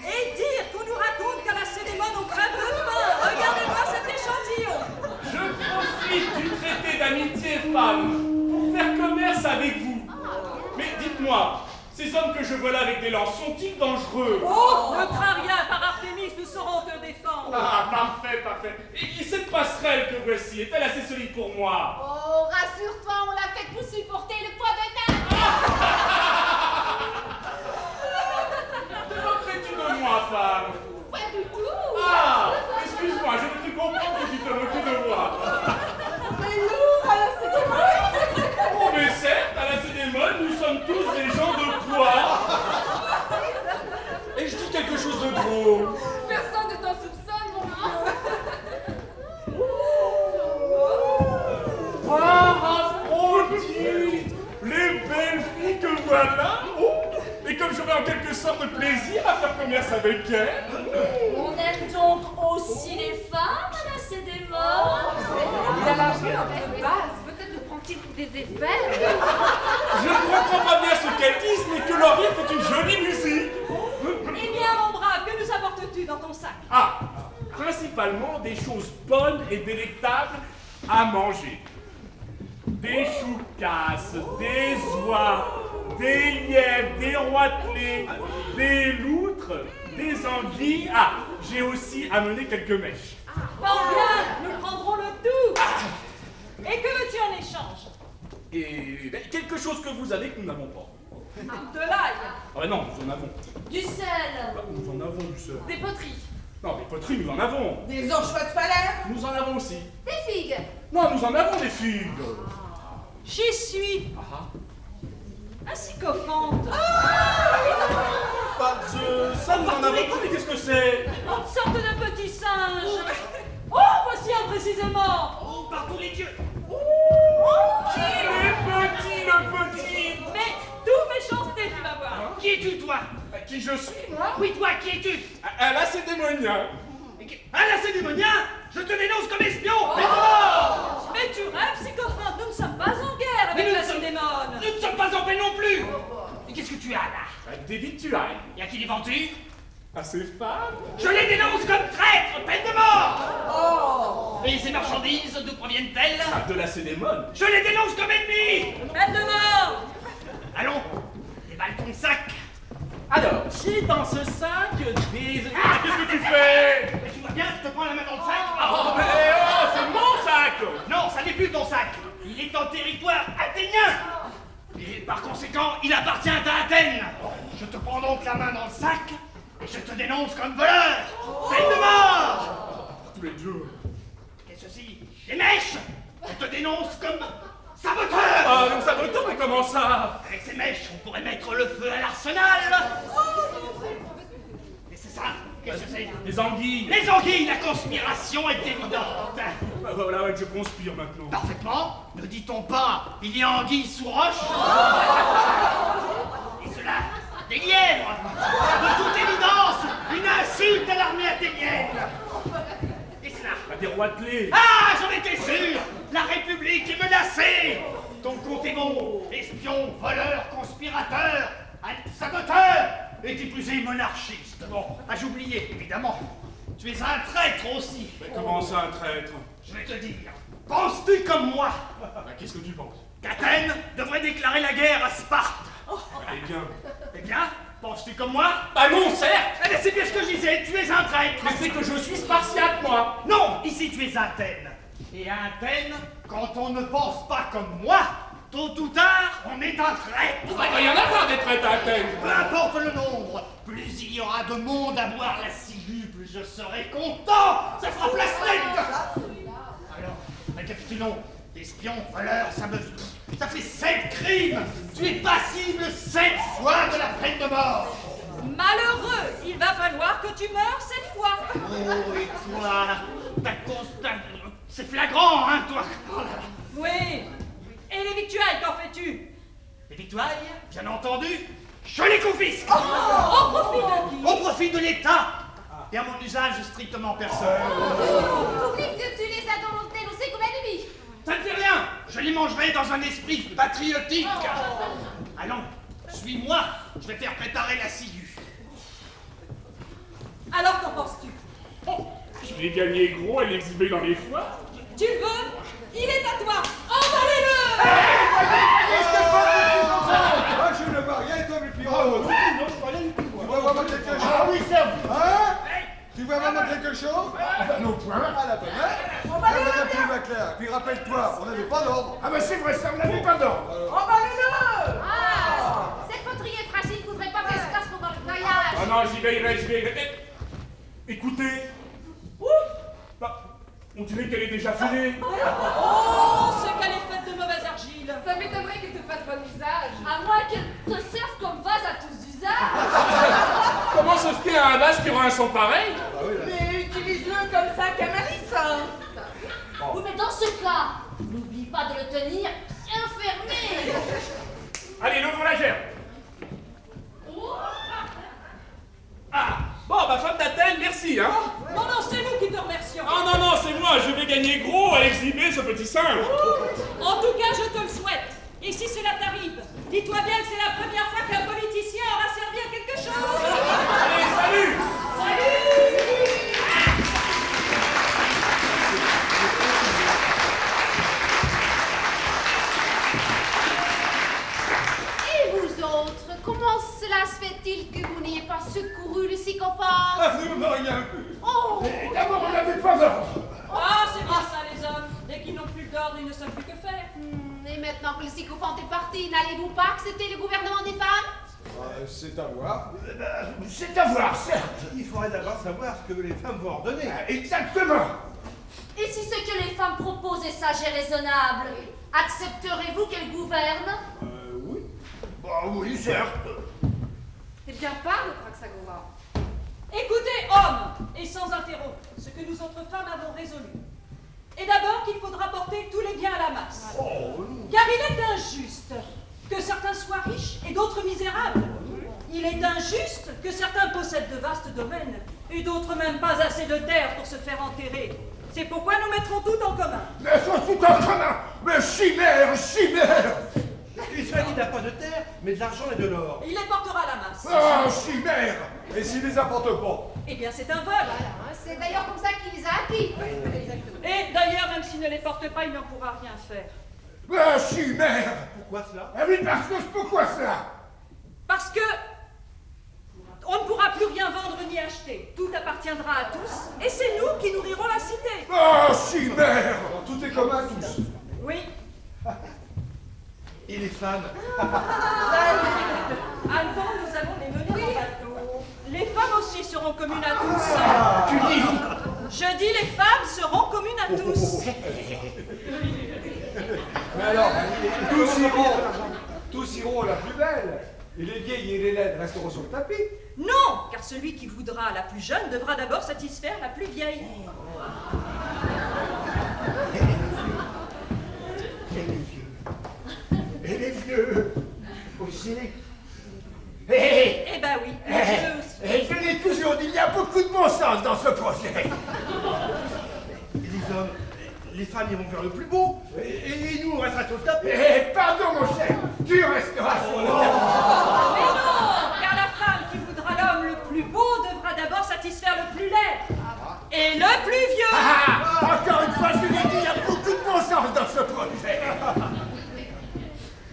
Et dire qu'on nous raconte qu'à la Cédémone on crève de faim. Regardez-moi cet échantillon. Je profite du traité d'amitié femme pour faire commerce avec vous. Mais dites-moi, ces hommes que je vois là avec des lances sont-ils dangereux? Oh, ne crains rien, par Artémis, nous saurons te défendre. Ah, parfait, parfait. Et cette passerelle que voici, est-elle assez solide pour moi? Oh, rassure-toi, on l'a fait pour supporter le poids de ta. Te moquerais-tu de moi, femme? Pas du tout. Ah, excuse-moi, je ne te comprends que tu te moques de moi. Mais nous, à la Cédémone. Oh, mais certes, à la Cédémone, nous sommes tous des gens de poids. Et je dis quelque chose de drôle. Personne ne t'en soupçonne, mon vieux. Par Aphrodite, les belles filles que voilà. Oh, et comme j'aurais en quelque sorte plaisir à faire commerce avec elles. On aime donc aussi les femmes à la Cédémone? Il a la vue un peu basse, peut-être nous prend-il pour des effets. Je ne comprends pas bien ce qu'elles disent, mais que leur rire fait une jolie musique. Eh bien, mon brave, que nous apportes-tu dans ton sac? Ah, principalement des choses bonnes et délectables à manger. Des choucasses, des oies, des lièvres, des roitelets, des loutres, des anguilles. Ah, j'ai aussi amené quelques mèches. Fort bien, nous prendrons le tout. Et que veux-tu en échange? Et quelque chose que vous avez que nous n'avons pas. De l'ail. Ah ben non, nous en avons. Du sel. Bah, nous en avons du seul. Des poteries. Non, des poteries, nous en avons. Des anchois de Phalère. Nous en avons aussi. Des figues. Non, nous en avons des figues. J'y suis. Un sycophante. Bah, ça nous en avons pas, mais qu'est-ce que c'est? Une sorte de petit singe. Oh, voici un précisément. Oh, par tous les dieux! Qui le petit? Mais tout méchanceté, tu vas voir. Qui es-tu, toi? Qui je suis, moi? Oui, toi, qui es-tu? Un lacédémonien. Un lacédémonien? Je te dénonce comme espion! Mais tu rêves, sycophante, nous ne sommes pas en guerre avec la Cédémone. Nous ne sommes pas en paix non plus! Et qu'est-ce que tu as là? Des victuailles. Et à qui les vends-tu? À ces femmes? Je les dénonce comme traîtres, peine de mort! Et ces marchandises, d'où proviennent-elles? De la Cédémone. Je les dénonce comme ennemis! Peine de mort. Allons, déballe ton sac! Alors, j'ai dans ce sac des... Qu'est-ce que tu fais? Et tu vois bien, je te prends la main dans le sac! Oh, mais oh, c'est mon sac! Non, ça n'est plus ton sac! Il est en territoire athénien! Et par conséquent, il appartient à Athènes! Je te prends donc la main dans le sac, et je te dénonce comme voleur! Peine de mort! Tous les dieux. Qu'est-ce que ceci? Des mèches! Je te dénonce comme saboteur! Ah, donc ça me tombe, mais comment ça? Avec ces mèches, on pourrait mettre le feu à l'arsenal! Et c'est ça? Qu'est-ce que c'est? Les anguilles. Les anguilles, la conspiration est évidente! Bah, voilà, ouais, que je conspire maintenant. Parfaitement. Ne dit-on pas, il y a anguille sous roche? Et cela, des lièvres! De toute évidence, une insulte à l'armée athénienne! Et cela? Bah, des roitelets. Ah, j'en étais sûr! La République est menacée! Ton compte est bon, espion, voleur, conspirateur, saboteur, et qui plus est monarchiste. Bon, j'oubliais, évidemment. Tu es un traître aussi. Mais comment ça, un traître? Je vais te dire, penses-tu comme moi Bah, qu'est-ce que tu penses? qu'Athènes devrait déclarer la guerre à Sparte? Eh bien... Eh bien, penses-tu comme moi? Bah non, certes! Eh bien, c'est bien ce que je disais, tu es un traître! Mais c'est que je suis spartiate, moi! Non, ici tu es Athènes. Et à Athènes, quand on ne pense pas comme moi, tôt ou tard, on est un traître! Bah, il va y en avoir des traîtres à Athènes! Peu importe le nombre, plus il y aura de monde à boire la ciguë, plus je serai content! Ça fera place nette! Alors, récapitulons. Espion, voleur, ça fait 7 crimes! Tu es passible 7 fois de la peine de mort! Malheureux, il va falloir que tu meurs cette fois. Oh, et toi, c'est flagrant, hein, toi! Oh là là. Oui. Et les victuailles, qu'en fais-tu? Les victuailles, bien entendu, je les confisque! Au profit de qui? Au profit de l'État! Et à mon usage strictement personnel. Oublie que tu les as dans l'hôtel, on sait comme ennemi. Ça ne fait rien! Je les mangerai dans un esprit patriotique! Allons, suis-moi, je vais faire préparer la ciguë. Alors qu'en penses-tu? Je l'ai gagné gros à l'exhiber dans les foires. Tu le veux? Il est à toi. Emballez-le! Moi, je ne vois rien, toi, mais Pierrot. Non, je vois rien du tout, moi. Tu vois vraiment quelque chose? Ah oui, ça vous. Hein? Tu vois vraiment quelque chose? Ah bah non, point. Ah, la bonne, hein? Madame Maclair, puis rappelle-toi, on n'avait pas d'ordre. Ah bah c'est vrai, ça, on n'avait pas d'ordre. Ah, cette poterie est fragile, faudrait pas qu'elle se casse pendant le voyage. Ah non, j'y veillerai, j'y veillerai. Écoutez. Bah, on dirait qu'elle est déjà filée. Oh, c'est qu'elle est faite de mauvaise argile. Ça m'étonnerait qu'elle te fasse bon usage. À moins qu'elle te serve comme vase à tous usages. Comment se fait un vase qui aura un son pareil? Mais utilise-le comme ça, Canalis, hein. Oui, mais dans ce cas, n'oublie pas de le tenir bien fermé. Allez, levons la gerbe. Ah, bon, bah, femme d'Athènes, merci, hein. Non, non, c'est nous qui te remercions. Oh non, non, c'est moi, je vais gagner gros à exhiber ce petit singe. En tout cas, je te le souhaite. Et si cela t'arrive, dis-toi bien que c'est la première fois qu'un politicien aura servi à quelque chose. Allez, salut! Et vous autres, comment cela se fait-il que vous n'ayez pas secouru le sycophante? Ah, nous n'avons rien vu. Oh! Et d'abord, on n'avait pas d'ordre. Ah, c'est bien ça, les hommes. Dès qu'ils n'ont plus d'ordre, ils ne savent plus que faire. Et maintenant que le sycophante est parti, n'allez-vous pas accepter le gouvernement des femmes? C'est à voir. C'est à voir, certes. Il faudrait d'abord savoir ce que les femmes vont ordonner. Exactement. Et si ce que les femmes proposent est sage et raisonnable. Accepterez-vous qu'elle gouverne? Oui. Bah oui, certes. Eh bien, parle, Praxagora. Écoutez, hommes, et sans interrompre, ce que nous autres femmes avons résolu. Et d'abord qu'il faudra porter tous les biens à la masse. Car il est injuste que certains soient riches et d'autres misérables. Il est injuste que certains possèdent de vastes domaines et d'autres même pas assez de terre pour se faire enterrer. C'est pourquoi nous mettrons tout en commun. Mais faut tout en commun. Mais chimère, chimère. Israël n'a pas de terre, mais de l'argent et de l'or. Il les portera à la masse. Ah, chimère. Et s'il les apporte pas? Eh bien, c'est un vol. Voilà, hein, c'est d'ailleurs comme ça qu'il les a acquis. Et d'ailleurs, même s'il ne les porte pas, il n'en pourra rien faire. Ah, chimère. Pourquoi cela? Ah oui, parce que pourquoi cela? Parce que on ne pourra plus rien vendre ni acheter. Tout appartiendra à tous, et c'est nous qui nourrirons la cité. Ah, chimère. Tout est commun à tous. Oui. Et les femmes? Attends, nous allons les mener en bateau. Les femmes aussi seront communes à tous. Tu dis? Je dis les femmes seront communes à tous. Mais alors, tous iront à la plus belle. Et les vieilles et les laides resteront sur le tapis. Non, car celui qui voudra la plus jeune devra d'abord satisfaire la plus vieille. Et les vieux aussi. Eh ben oui, les vieux aussi. Et je l'ai toujours dit, il y a beaucoup de bon sens dans ce projet. Les hommes, les femmes iront vers le plus beau, et nous on restera sur le tapis. Eh, pardon mon cher, tu resteras sur le tapis. Mais non, car la femme qui voudra l'homme le plus beau devra d'abord satisfaire le plus laid. Et le plus vieux. Encore une fois, je l'ai dit, il y a beaucoup de bon sens dans ce projet.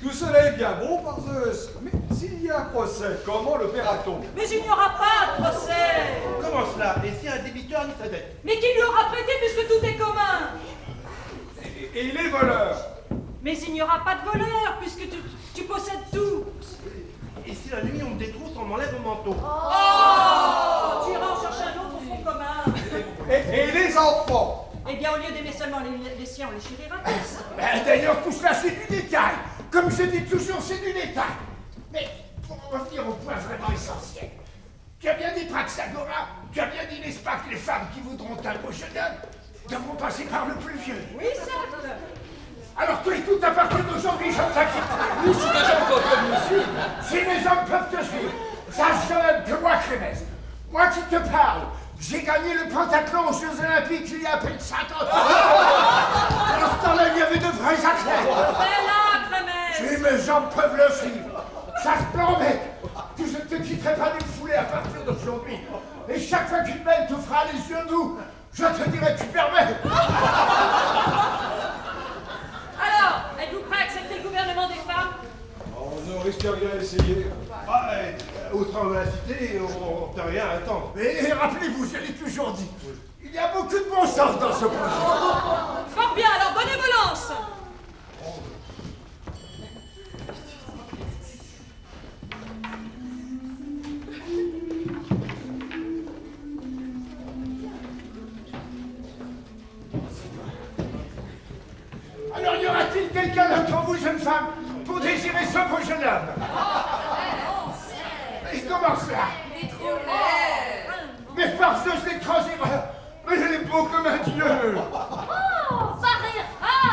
Tout cela est bien bon par Zeus. Mais s'il y a un procès, comment le paiera-t-on? Mais il n'y aura pas de procès. Comment cela? Et si un débiteur nie sa dette? Mais qui lui aura prêté puisque tout est commun? Et les voleurs? Mais il n'y aura pas de voleurs puisque tu possèdes tout. Et si la nuit on me détrousse, on m'enlève mon manteau? Oh, tu iras en chercher un autre au fond commun. Et les enfants? Eh bien, au lieu d'aimer seulement les siens, on les chérira tous. D'ailleurs, tout cela, c'est du détail. Comme je dis toujours, c'est du détail. Mais pour revenir au point vraiment essentiel, tu as bien dit, Praxagora, tu as bien dit, n'est-ce pas, que les femmes qui voudront un beau jeune homme devront passer par le plus vieux. Oui, certes. Alors toi et tout t'appartiennent aujourd'hui, je t'inquiète. Oui, si des gens peuvent nous suivre. Si les hommes peuvent te suivre, sache quand même que moi, Crémès, moi qui te parle, j'ai gagné le pentathlon aux Jeux Olympiques il y a à peine 50 ans. Dans ce temps-là, il y avait de vrais athlètes. Mais là, Crémès. Si mes jambes peuvent le suivre, ça se promet que je ne te quitterai pas d'une foulée à partir d'aujourd'hui. Et chaque fois qu'une belle te fera les yeux doux, je te dirai tu permets. Alors, êtes-vous prêts à accepter le gouvernement des femmes? On ne risque rien à essayer. Au train de la cité, on ne peut rien attendre. Et rappelez-vous, je l'ai toujours dit, il y a beaucoup de bon sens dans ce projet. Fort bien, alors bonne évolence. Alors y aura-t-il quelqu'un d'entre vous, jeune femme, pour désirer ce beau jeune homme? Et comment cela? Il est trop laid. Mais par Zeus l'étranger, mais il est beau comme un dieu. Oh, Paréra,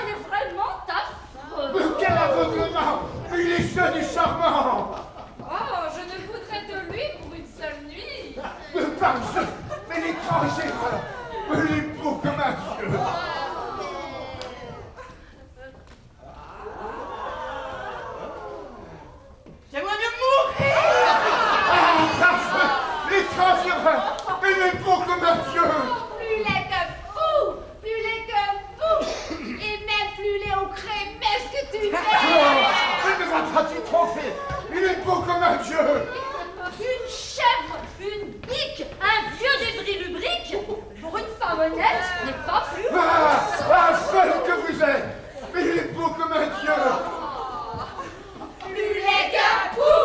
il est vraiment affreux. Mais quel aveuglement! Mais il est jeune et charmant. Oh, je ne voudrais de lui pour une seule nuit. Mais par Zeus, mais l'étranger, mais il est beau comme un dieu. J'aimerais mieux mourir. L'étranger, mais il est beau comme un dieu. Plus laid que vous, plus laid que vous, et même plus laid au Crémès que tu Oh, es. mais ne va pas t'y tromper. Il est beau comme un dieu. Une chèvre, une bique, un vieux débris lubrique. Pour une femme honnête, ce n'est pas plus. Seul que vous êtes. Mais il est beau comme un dieu. Plus laid qu'un pou,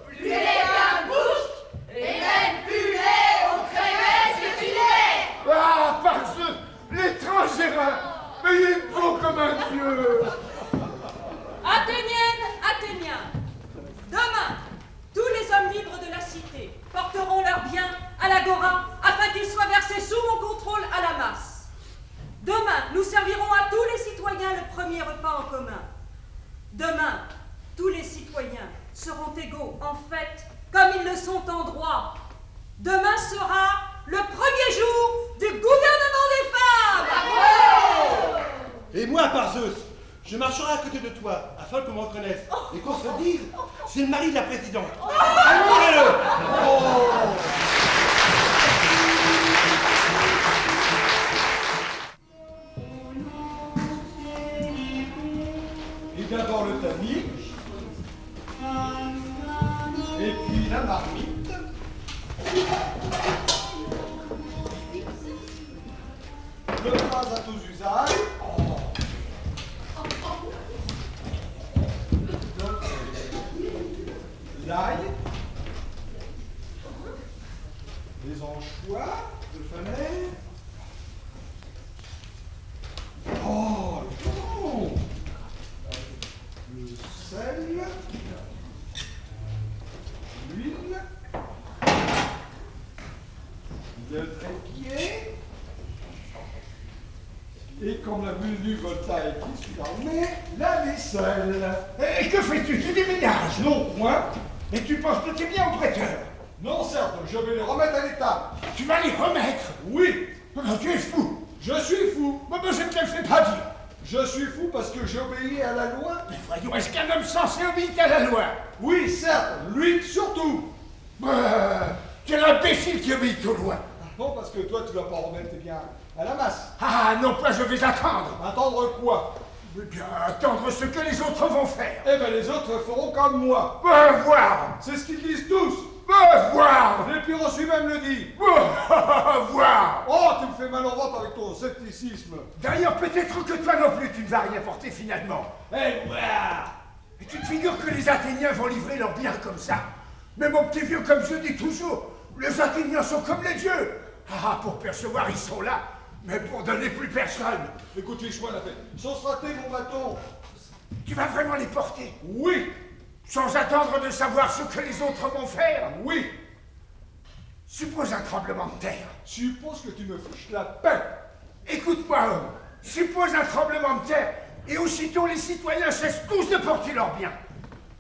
plus laid qu'un bouche, et même plus laid au Crémès que tu l'es. Par Zeus, l'étranger, comme un dieu. Athéniennes, Athéniens, demain, tous les hommes libres de la cité porteront leurs biens à l'agora afin qu'ils soient versés sous mon contrôle à la masse. Demain, nous servirons à tous les citoyens le premier repas en commun. Demain, tous les citoyens seront égaux en fait, comme ils le sont en droit. Demain sera le premier jour du gouvernement des femmes. Et moi, par Zeus, je marcherai à côté de toi, afin qu'on me reconnaisse, et qu'on se dise, c'est le mari de la présidente. Admirez-le. Et d'abord le tamis, et puis la marmite, le vase à tous usages, l'ail, les anchois de femelle, oh, le thon, le sel, l'huile, le trépied, et comme l'a vu voltaïque qui suit l'armée, la vaisselle. Et que fais-tu? Tu déménages? Non, point. Et tu penses que t'es bien au prêteur? Non, certes, je vais les remettre à l'état. Tu vas les remettre? Oui. Oh, tu es fou. Je suis fou. Moi, je ne te le fais pas dire. Je suis fou parce que j'obéis à la loi. Mais voyons, est-ce qu'un homme censé obéit à la loi? Oui, certes, lui surtout. Tu es l'imbécile qui obéit aux lois. Non, parce que toi, tu vas pas remettre tes biens à la masse. Ah, non, pas je vais attendre. Attendre quoi? Eh bien, attendre ce que les autres vont faire. Eh ben, les autres feront comme moi. Voir. C'est ce qu'ils disent tous. Voir. Les Pyrrhus même le dit. Voir. Oh, tu me fais mal au ventre avec ton scepticisme. D'ailleurs, peut-être que toi non plus, tu ne vas rien porter finalement. Eh, voir. Et tu te figures que les Athéniens vont livrer leurs biens comme ça? Mais mon petit vieux, comme je dis toujours, les Athéniens sont comme les dieux. Ah, pour percevoir, ils sont là. Mais pour donner, plus personne. Écoute, fiche-moi la paix. Sans se rater mon bâton. Tu vas vraiment les porter? Oui. Sans attendre de savoir ce que les autres vont faire? Oui. Suppose un tremblement de terre. Suppose que tu me fiches la paix. Écoute-moi, homme. Suppose un tremblement de terre, et aussitôt les citoyens cessent tous de porter leurs biens.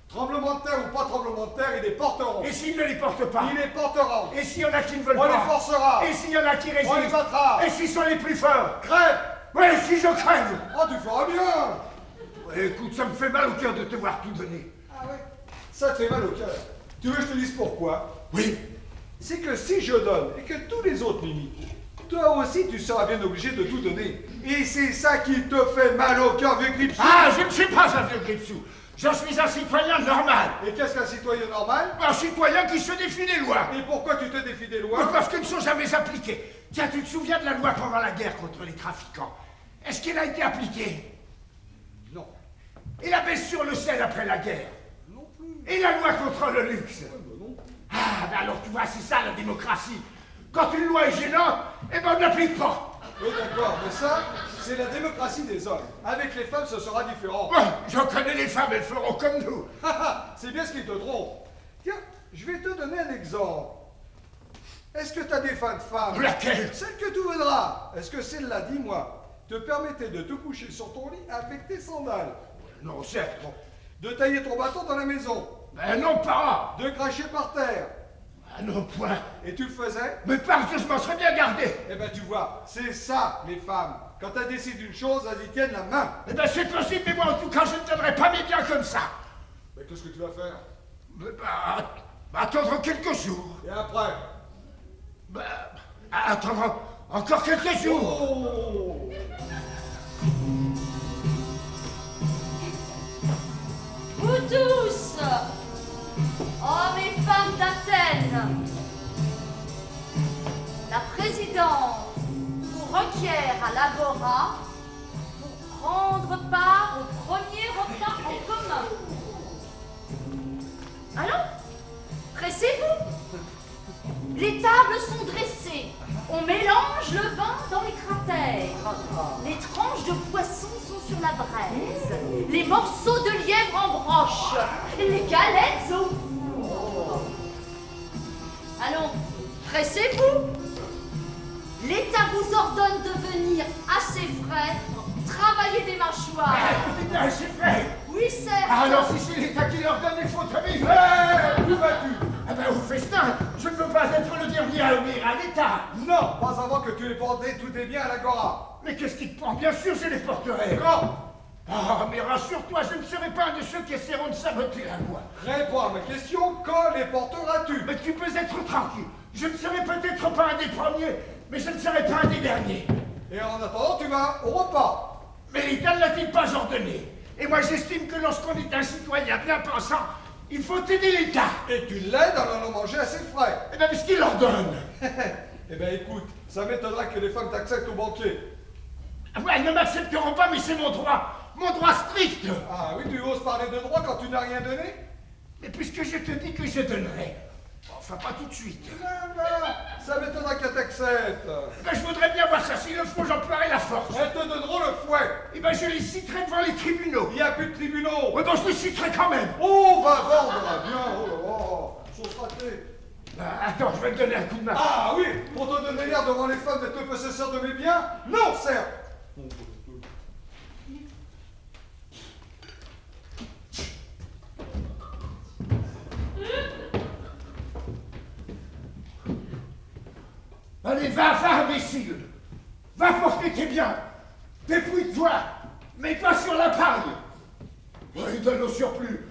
Tremblement de terre ou pas tremblement de terre, ils les porteront. Et s'ils ne les portent pas? Ils les porteront. Et s'il y en a qui ne veulent On pas? les forcera. Et s'il y en a qui résistent? On les battra. Et s'ils sont les plus forts? Crève. Ouais, si je crève. Oh, tu feras bien. Ouais, écoute, ça me fait mal au cœur de te voir tout donner. Ah ouais. Ça te fait mal au cœur. Tu veux que je te dise pourquoi? Oui. C'est que si je donne et que tous les autres limitent, toi aussi tu seras bien obligé de tout donner. Et c'est ça qui te fait mal au cœur, vieux Gripsou. Ah, je ne suis pas un vieux Gripsou. Je suis un citoyen normal. Et qu'est-ce qu'un citoyen normal? Un citoyen qui se défie des lois. Et pourquoi tu te défies des lois? Parce qu'elles ne sont jamais appliquées. Tiens, tu te souviens de la loi pendant la guerre contre les trafiquants? Est-ce qu'elle a été appliquée? Non. Et la baisse sur le sel après la guerre? Non plus. Et la loi contre le luxe? Non. Ah, ben alors tu vois, c'est ça la démocratie. Quand une loi est gênante, eh ben on ne l'applique pas. Oui, d'accord, mais ça, c'est la démocratie des hommes. Avec les femmes, ce sera différent. Ouais, j'en connais les femmes, elles feront comme nous. C'est bien ce qui te trompe. Tiens, je vais te donner un exemple. Est-ce que tu as des fins de femme? Laquelle? Celle que tu voudras. Est-ce que celle-là, dis-moi, te permettait de te coucher sur ton lit avec tes sandales? Non, certes. De tailler ton bâton dans la maison? Ben non, pas. De cracher par terre? Ah non, point. Et tu le faisais? Mais parce que je m'en serais bien gardé. Eh ben tu vois, c'est ça, les femmes. Quand elles décident une chose, elles y tiennent la main. Eh ben c'est possible, mais moi en tout cas, je ne donnerai pas mes biens comme ça. Mais qu'est-ce que tu vas faire? Attendre quelques jours. Et après? Attendre encore quelques jours. Oh! Vous tous, hommes et femmes d'Athènes, la présidente vous requiert à l'agora pour prendre part au premier repas en commun. Allons, pressez-vous. Les tables sont dressées. On mélange le vin dans les cratères. Les tranches de poisson sont sur la braise. Les morceaux de lièvre en broche. Les galettes au four. Allons, pressez-vous. L'État vous ordonne de venir assez frais, travailler des mâchoires. C'est assez frais. Oui, certes. Alors si c'est l'État qui leur donne, il faut travailler. Où vas-tu? Ah ben au festin, je ne veux pas être le dernier à obéir à l'État. Non, pas avant que tu aies porté tous tes biens à l'Agora. Mais qu'est-ce qui te prend? Bien sûr, je les porterai. Quand? Ah, mais rassure-toi, je ne serai pas un de ceux qui essaieront de saboter la loi. Réponds à ma question, quand les porteras-tu? Mais tu peux être tranquille. Je ne serai peut-être pas un des premiers, mais je ne serai pas un des derniers. Et en attendant, tu vas au repas. Mais l'État ne l'a-t-il pas ordonné? Et moi, j'estime que lorsqu'on est un citoyen bien pensant, il faut aider l'État. Et tu l'aides en allant manger assez frais. Eh bien, puisqu'il ordonne. Eh bien, écoute, ça m'étonnera que les femmes t'acceptent au banquet. Ah ouais, elles ne m'accepteront pas, mais c'est mon droit strict. Ah oui, tu oses parler de droit quand tu n'as rien donné? Mais puisque je te dis que je donnerai, enfin pas tout de suite. Ça m'étonnera qu'elle t'accepte. Ben, je voudrais bien voir ça, s'il le faut, j'emploierai la force. Elles te donneront le fouet. Eh ben, je les citerai devant les tribunaux. Il n'y a plus de tribunaux. Oui, bon, je les citerai quand même. Oh, va vendre, bien, oh là là, chose ratée. Ben, attends, je vais te donner un coup de main. Ah oui, pour te donner l'air devant les femmes d'être le possesseur de mes biens? Non, certes. Allez, va, imbécile. Va porter tes biens. Dépouille-toi. Mets-toi sur la paille. Oui, donne au surplus.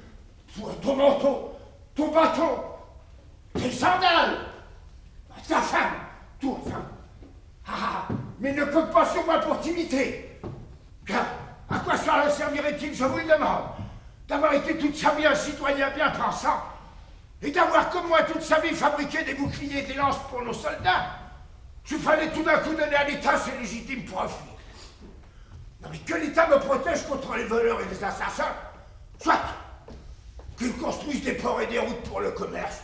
Ton manteau, ton bâton, tes sandales, ta femme, tout enfin. Ah, mais ne compte pas sur moi pour t'imiter. Car à quoi cela servirait-il, je vous le demande, d'avoir été toute sa vie un citoyen bien pensant et d'avoir comme moi toute sa vie fabriqué des boucliers et des lances pour nos soldats? Il fallait tout d'un coup donner à l'État ses légitimes profits. Non mais que l'État me protège contre les voleurs et les assassins, soit qu'il construise des ports et des routes pour le commerce,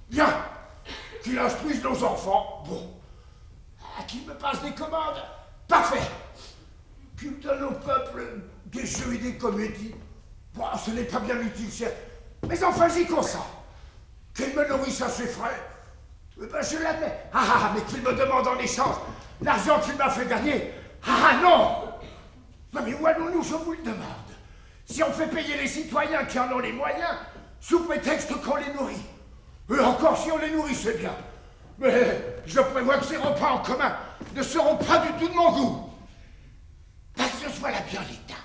bien qu'il instruise nos enfants, bon, qu'il me passe des commandes, parfait, qu'il donne au peuple des jeux et des comédies, bon, ce n'est pas bien utile, certes, mais enfin j'y consens, qu'il me nourrisse à ses frais. Eh ben, je l'admets. Ah, mais qu'il me demande en échange l'argent qu'il m'a fait gagner. Ah, non! Non, mais où allons-nous, je vous le demande? Si on fait payer les citoyens qui en ont les moyens, sous prétexte qu'on les nourrit. Et encore si on les nourrit, c'est bien. Mais je prévois que ces repas en commun ne seront pas du tout de mon goût. Parce que voilà bien l'État.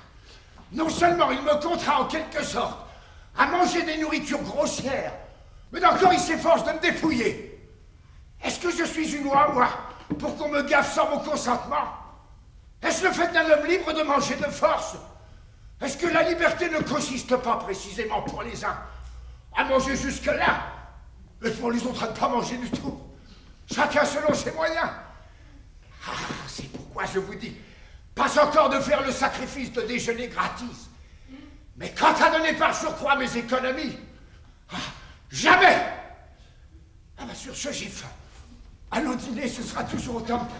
Non seulement il me contraint en quelque sorte à manger des nourritures grossières, mais encore il s'efforce de me dépouiller. Est-ce que je suis une loi, moi, pour qu'on me gaffe sans mon consentement? Est-ce le fait d'un homme libre de manger de force? Est-ce que la liberté ne consiste pas précisément pour les uns à manger jusque-là, et pour les autres à ne pas manger du tout? Chacun selon ses moyens. Ah, c'est pourquoi je vous dis, pas encore de faire le sacrifice de déjeuner gratis. Mais quant à donner par surcroît mes économies, jamais! Ah bah sur ce, j'ai faim. Allons dîner, ce sera toujours autant de prix.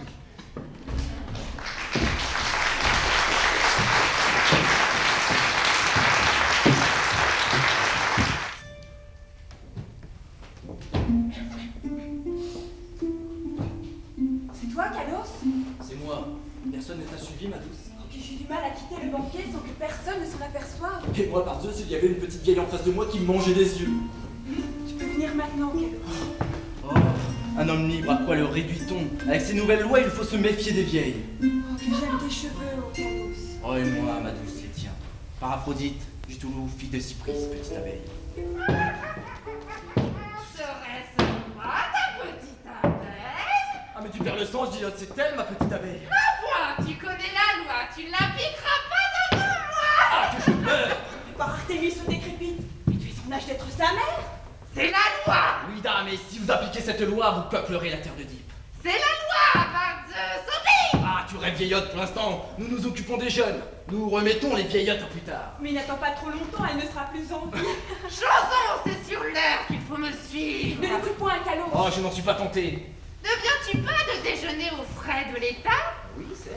C'est toi, Kalos? C'est moi. Personne ne t'a suivi, ma douce. J'ai du mal à quitter le banquet sans que personne ne s'en aperçoive. Et moi, par Zeus, il y avait une petite vieille en face de moi qui me mangeait des yeux. Tu peux venir maintenant, Kalos. Oh, un homme libre, à quoi le réduit-on? Avec ces nouvelles lois, il faut se méfier des vieilles. Oh, que j'aime tes cheveux, oh, Kalos. Oh, et moi, ma douce, c'est tiens. Par Aphrodite, du Toulouse, fille de Cypris, petite abeille. Serait-ce moi, ta petite abeille? Ah, mais tu perds le sens, je dis, c'est elle, ma petite abeille. Ah, point, tu connais la loi, tu ne l'appliqueras pas devant moi! Ah, que je meurs! Par Artémis se décrépite. Mais tu es en âge d'être sa mère. C'est la loi! Oui, dame, mais si vous appliquez cette loi, vous peuplerez la terre de Deep. C'est la loi, par Zeus, obéis! Ah, tu rêves vieillotte pour l'instant. Nous nous occupons des jeunes. Nous remettons les vieillottes à plus tard. Mais n'attends pas trop longtemps, elle ne sera plus en vie. Chanson, c'est sur l'heure qu'il faut me suivre! Ne l'écoute point, Kalos. Oh, je n'en suis pas tenté. Ne viens-tu pas de déjeuner aux frais de l'État? Oui, certes.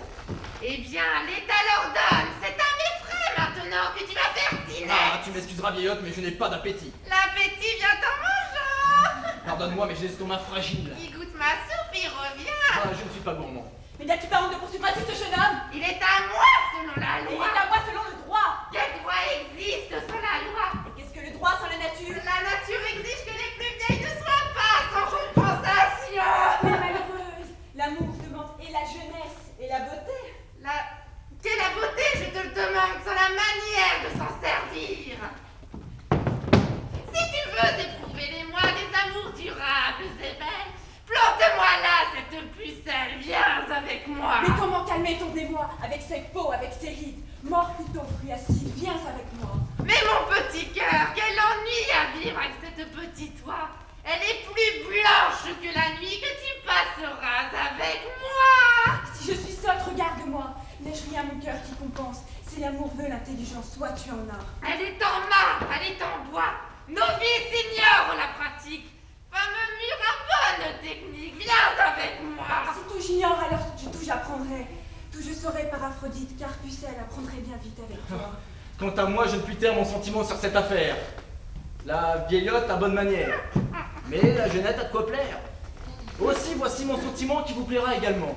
Eh bien, l'État l'ordonne. C'est à mes frais maintenant que tu vas faire dîner. Ah, tu m'excuseras, vieillotte, mais je n'ai pas d'appétit. L'appétit vient en mangeant. Pardonne-moi, mais j'ai l'estomac fragile. Il goûte ma soupe et revient. Ah, je ne suis pas gourmand. Mais n'as-tu pas honte de poursuivre ainsi ce jeune homme? Il est à moi selon la Il loi. est à moi selon le droit. Quel droit existe sans la loi? Et qu'est-ce que le droit sans la nature? La nature exige que les plus vieilles ne soient pas sans compensation. Mais malheureuse, l'amour demande et la jeunesse et la beauté. Quelle la beauté, je te le demande, sans la manière de s'en servir. Si tu veux éprouver les mois des amours durables et belles, plante-moi là cette pucelle, viens avec moi. Mais comment calmer ton émoi avec ses peaux, avec ses rides? Mort plutôt, fruit acide, viens avec moi. Mais mon petit cœur, quel ennui à vivre avec cette petite oie. Elle est plus blanche que la nuit que tu passeras avec moi. Si je suis sotte, regarde-moi. N'ai-je rien mon cœur qui compense? Si l'amour veut l'intelligence, toi tu en as. Elle est en marbre, elle est en bois. Novice ignore la pratique. Femme mûre à bonne technique, viens avec moi. Si tout j'ignore, alors tout j'apprendrai. Tout je saurai par Aphrodite, car pucelle apprendrai bien vite avec toi. Quant à moi, je ne puis taire mon sentiment sur cette affaire. La vieillotte a bonne manière, mais la jeunette a de quoi plaire. Aussi, voici mon sentiment qui vous plaira également.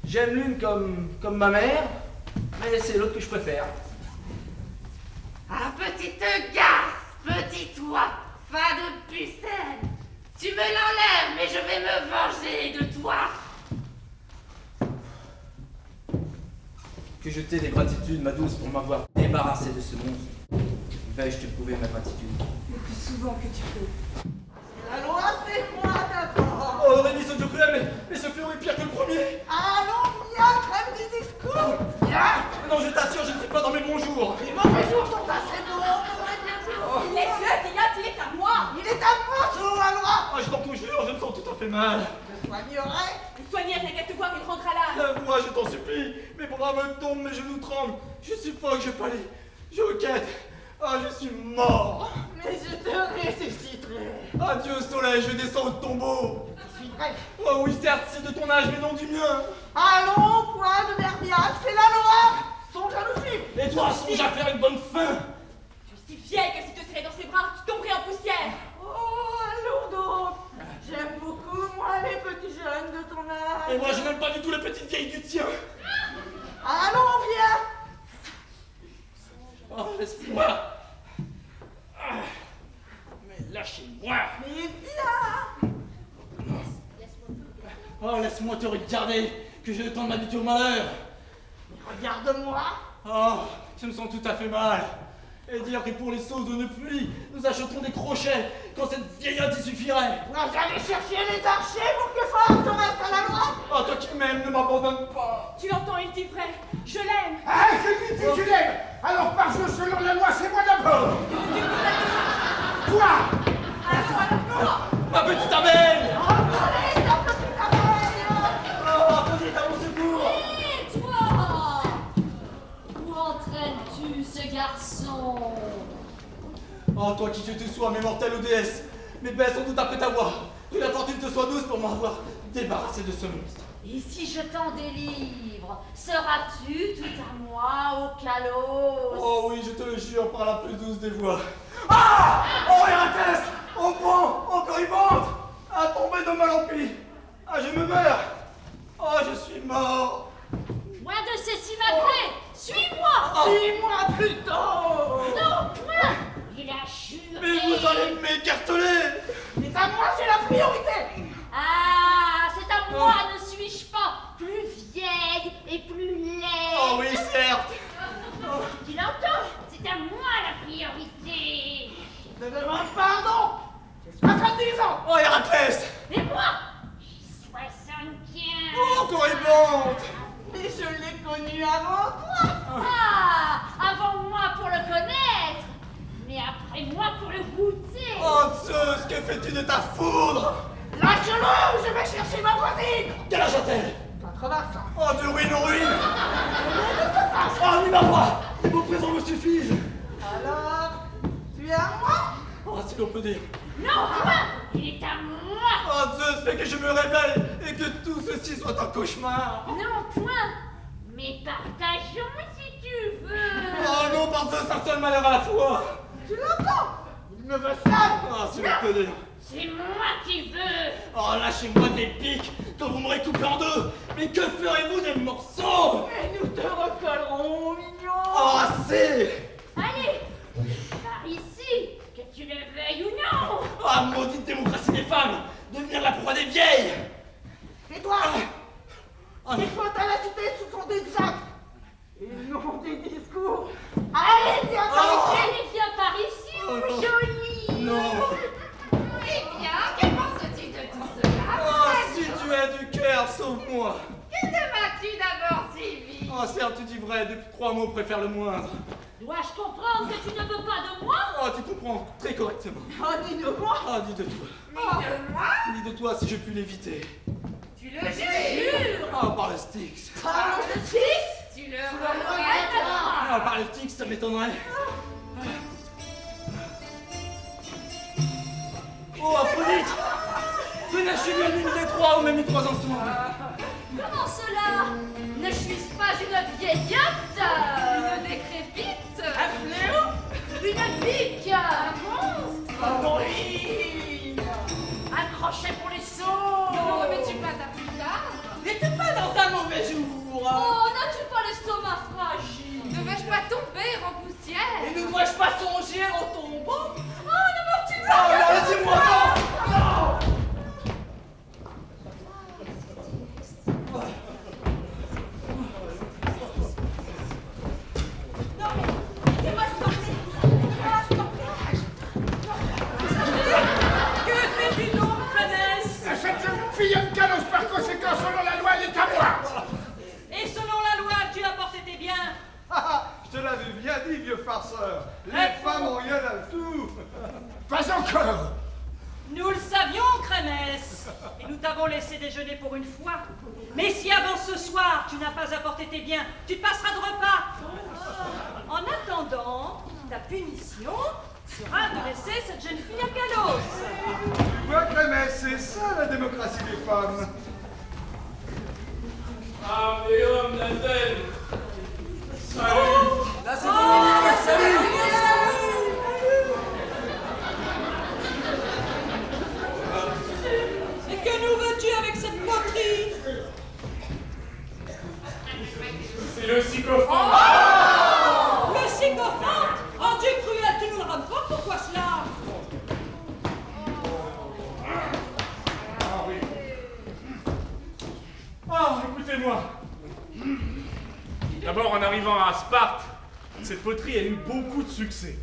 J'aime l'une comme ma mère, mais c'est l'autre que je préfère. Ah, petite garce, petit oie, fa de pucelle. Tu me l'enlèves, mais je vais me venger de toi. Que je t'ai des gratitudes, ma douce, pour m'avoir débarrassé de ce monstre. Vais-je te prouver ma gratitude? Le plus souvent que tu peux. La loi, c'est moi d'abord. Oh, Rémi, ce Dieu cruel, mais ce fléau est pire que le premier. Allons, viens, crème du discours. Viens. Non, je t'assure, je ne suis pas dans mes bons jours. Les mauvais jours sont assez beaux, on pourrait bien jouer. Laisse-le, Vieillotte, il est à moi. Il est à moi, selon la loi. Ah, je t'en conjure, je me sens tout à fait mal. Je soignerai. Le soigner, rien qu'à te voir, il rendra là. Moi, je t'en supplie, mes bras me tombent, mes genoux tremblent. Je suffoque, je pâlis, je requête. Ah, je suis mort. Mais je te ressusciterai. Adieu, soleil, je descends au tombeau. Je suis vrai. Oh oui, certes, c'est de ton âge, mais non du mien. Allons, point de verbiage, c'est la loi. Songe à nous suivre. Et toi, songe à faire une bonne fin. Tu es si vieille que si tu serais dans ses bras, tu tomberais en poussière. Oh, allons donc. J'aime beaucoup, moi, les petits jeunes de ton âge. Et moi, je n'aime pas du tout les petites vieilles du tien. Allons, viens. Oh, laisse-moi. Ah. Mais lâchez-moi. Mais viens. Oh, laisse-moi te regarder, que j'ai le temps de m'habituer au malheur. Mais regarde-moi. Oh, je me sens tout à fait mal. Et dire que pour les sauts de pluie, nous achèterons des crochets, quand cette vieillotte y suffirait. J'allais chercher les archers pour que force reste à la loi. Oh, toi qui m'aimes, ne m'abandonne pas. Tu l'entends, il dit vrai. Je l'aime. Ah, c'est lui qui tu l'aimes. Alors par jeu, selon la loi, c'est moi d'abord. Toi. Ma petite abeille. Allez, ta petite abeille. Oh, Aphrodite, à mon secours. Et toi? Où entraînes-tu ce garçon? Oh, toi qui te sois, mes mortelles aux déesses, mes belles sans doute après ta voix, que la fortune te soit douce pour m'avoir débarrassé de ce monstre. Et si je t'en délivre, seras-tu tout à moi au calosse? Oh oui, je te le jure par la plus douce des voix. Ah! Oh, Héraclès! On prend, encore il monte! À tomber de mal en pis! Ah, je me meurs! Oh, je suis mort! Moins de ceci, ma plaie! Suis-moi! Oh. Dis-moi plutôt. Non, point! Il a juré! Mais vous allez m'écarteler! C'est à moi, c'est la priorité. Ah, c'est à moi, ne suis-je pas plus vieille et plus laide? Oh oui, certes! Tu l'entends? C'est à moi la priorité! Je te demande pardon. J'ai 70 ans. Oh, Héraclès! Et moi? 75! Oh, encore il monte! Mais je l'ai connu avant toi. Ah, avant moi pour le connaître, mais après moi pour le goûter! Oh, Zeus, que fais-tu de ta foudre? Lâche-le ou je vais chercher ma voisine. Quel âge a-t-elle? 85. Oh, de ruine en ruine! Oh, n'y va pas! Vos présents me suffisent! Alors, tu es à moi? Oh, si qu'on peut dire. Non, toi, il est à moi. Oh Zeus, fais que je me réveille et que tout ceci soit un cauchemar. Non, point. Mais partageons si tu veux. Oh non, par Zeus, un seul malheur à la fois. Tu l'entends? Il me veut ça. Ah, c'est le connaît. C'est moi qui veux. Oh, lâchez-moi des pics quand vous m'aurez coupé en deux. Mais que ferez-vous des morceaux? Et nous te recollerons, mignon. Oh, assez. Allez, par ici, que tu le veuilles ou non. Ah, maudite démocratie des femmes, devenir la proie des vieilles. Et toi? Ah, Il faut à la cité sous son exact. Et non des discours. Allez, viens par ici. Allez, viens par ici, Oh, mon non. joli. non. Eh bien, que penses-tu de tout cela? Oh, si tu as du cœur, sauve-moi. Que demandes-tu d'abord, Sylvie? Oh, certes, tu dis vrai, depuis 3 mots, préfère le moindre. Dois-je comprendre que tu ne veux pas de moi? Oh, tu comprends très correctement. Oh, dis de moi. Ah, dis de toi. Mais de moi? Dis de toi si je puis l'éviter. Tu le jures? Ah, par le Styx. Parle le Styx. Tu le regretteras. Ah, par le Styx, ça m'étonnerait. Oh, Aphrodite! Venez chez lui l'une des trois ou même les trois ensemble. Comment cela? Ne suis-je pas une vieillotte? Une décrépite? Un fléau? Une pique? Un monstre? Oui. Un crochet pour les sauts? Ne remets-tu pas à plus tard? N'était pas dans un mauvais jour. Oh, n'as-tu pas l'estomac fragile? Ne vais-je pas tomber en poussière? Et ne dois-je pas songer en tombant? Oh, ne meurs-tu Oh, pas? non, laissez-moi, non! Laissez-moi sortir. Que fais-tu donc, Crénès? Cette jeune fille Ancalos, par conséquent, selon la loi, elle est à moi. Et selon la loi, tu as porté tes biens. Je te l'avais bien dit, vieux farceur. Les Eh, femmes ont rien à tout. Pas encore. Nous le savions, Crénès, et nous t'avons laissé déjeuner pour une fois. Mais si avant ce soir, tu n'as pas apporté tes biens, tu te passeras de repas. En attendant, ta punition sera de laisser cette jeune fille à Calos. Tu vois, Clémence, c'est ça la démocratie des femmes. Ah, mais homme d'Athènes! Salut! Là, c'est fini, salut! Et que nous veux-tu avec cette poterie? C'est le sycophante! Le sycophante? Oh Dieu cruel, tu nous le rapportes, pourquoi cela? Ah oui. Ah, écoutez-moi. D'abord, en arrivant à Sparte, cette poterie a eu beaucoup de succès.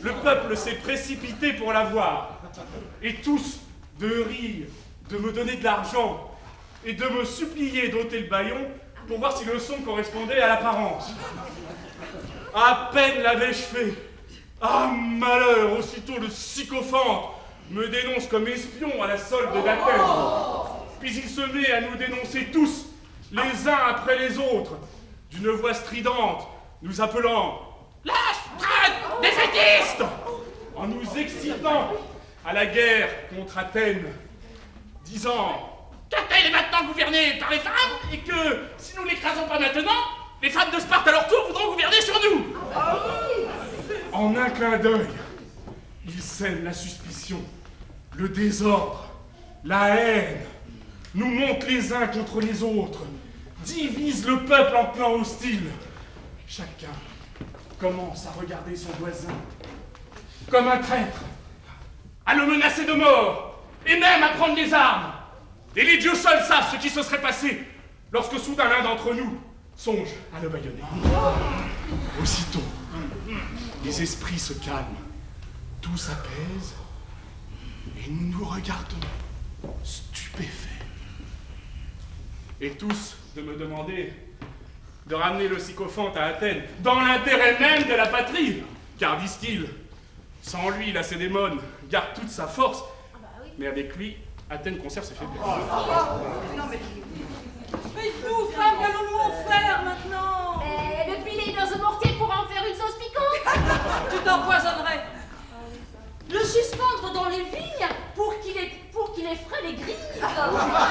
Le peuple s'est précipité pour la voir. Et tous, de rire, de me donner de l'argent et de me supplier d'ôter le bâillon pour voir si le son correspondait à l'apparence. À peine l'avais-je fait. Ah, malheur, aussitôt le sycophante me dénonce comme espion à la solde d'Athènes. Puis il se met à nous dénoncer tous, les uns après les autres, d'une voix stridente, nous appelant « Lâche, traite, défaitistes !» en nous excitant à la guerre contre Athènes, disant qu'Athènes est maintenant gouvernée par les femmes et que si nous ne l'écrasons pas maintenant, les femmes de Sparte à leur tour voudront gouverner sur nous. En un clin d'œil, il sème la suspicion, le désordre, la haine, nous monte les uns contre les autres, divise le peuple en clans hostiles. Chacun commence à regarder son voisin comme un traître, à le menacer de mort, et même à prendre les armes. Et les dieux seuls savent ce qui se serait passé lorsque soudain l'un d'entre nous songe à le bâillonner. Aussitôt, les esprits se calment, tout s'apaise, et nous nous regardons, stupéfaits. Et tous de me demander de ramener le sycophante à Athènes, dans l'intérêt même de la patrie, car, disent-ils, sans lui, Lacédémone garde toute sa force, mais avec lui, Athènes conserve ses faiblesses. Mais nous, femmes, qu'allons-nous en faire maintenant? Le piler dans un mortier pour en faire une sauce piquante. Tu t'empoisonnerais. Le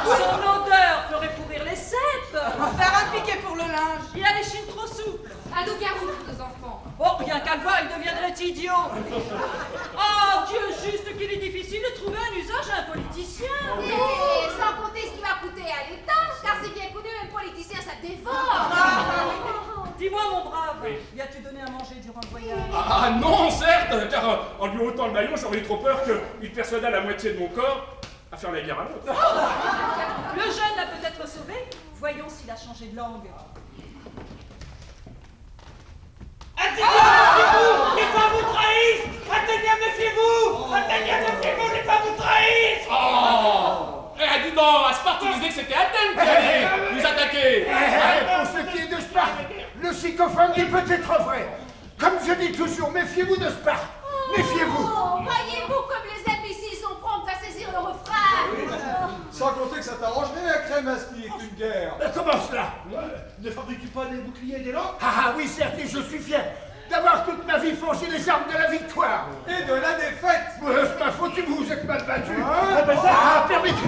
Son odeur ferait pourrir les cèpes. Faire un piquet pour le linge. Il a les chines trop souples. Un loup-garou pour nos enfants. Oh, rien qu'à le voir, il deviendrait idiot. Oh, Dieu juste qu'il est difficile de trouver un usage à un politicien. Et sans compter ce qui va coûter à l'État, car c'est bien connu, un politicien, ça dévore. Dis-moi, mon brave, lui as-tu donné à manger durant le voyage? Ah non, certes, car en lui ôtant le maillot, j'aurais eu trop peur qu'il persuada la moitié de mon corps à faire la guerre à l'autre. Le jeune l'a peut-être sauvé. Voyons s'il a changé de langue. Athénia, les femmes vous trahissent! Athénia, méfiez-vous! Athénia, méfiez-vous, les femmes vous trahissent! Oh! Eh, dis donc, à Sparte, tu disais que c'était Athènes qui allait nous attaquer! Pour ce qui est de Sparte, le sycophone dit peut-être vrai. Comme je dis toujours, méfiez-vous de Sparte. Méfiez-vous. Oh, voyez-vous comme les imbéciles sont prompts à saisir le refrain. Sans compter que ça t'arrangerait à Crémesse qui est une guerre. Comment cela? Ne fabriques-tu pas des boucliers et des lampes? Ah oui, certes, et je suis fier d'avoir toute ma vie forgé les armes de la victoire. Et de la défaite. C'est ma faute si vous vous êtes mal battu.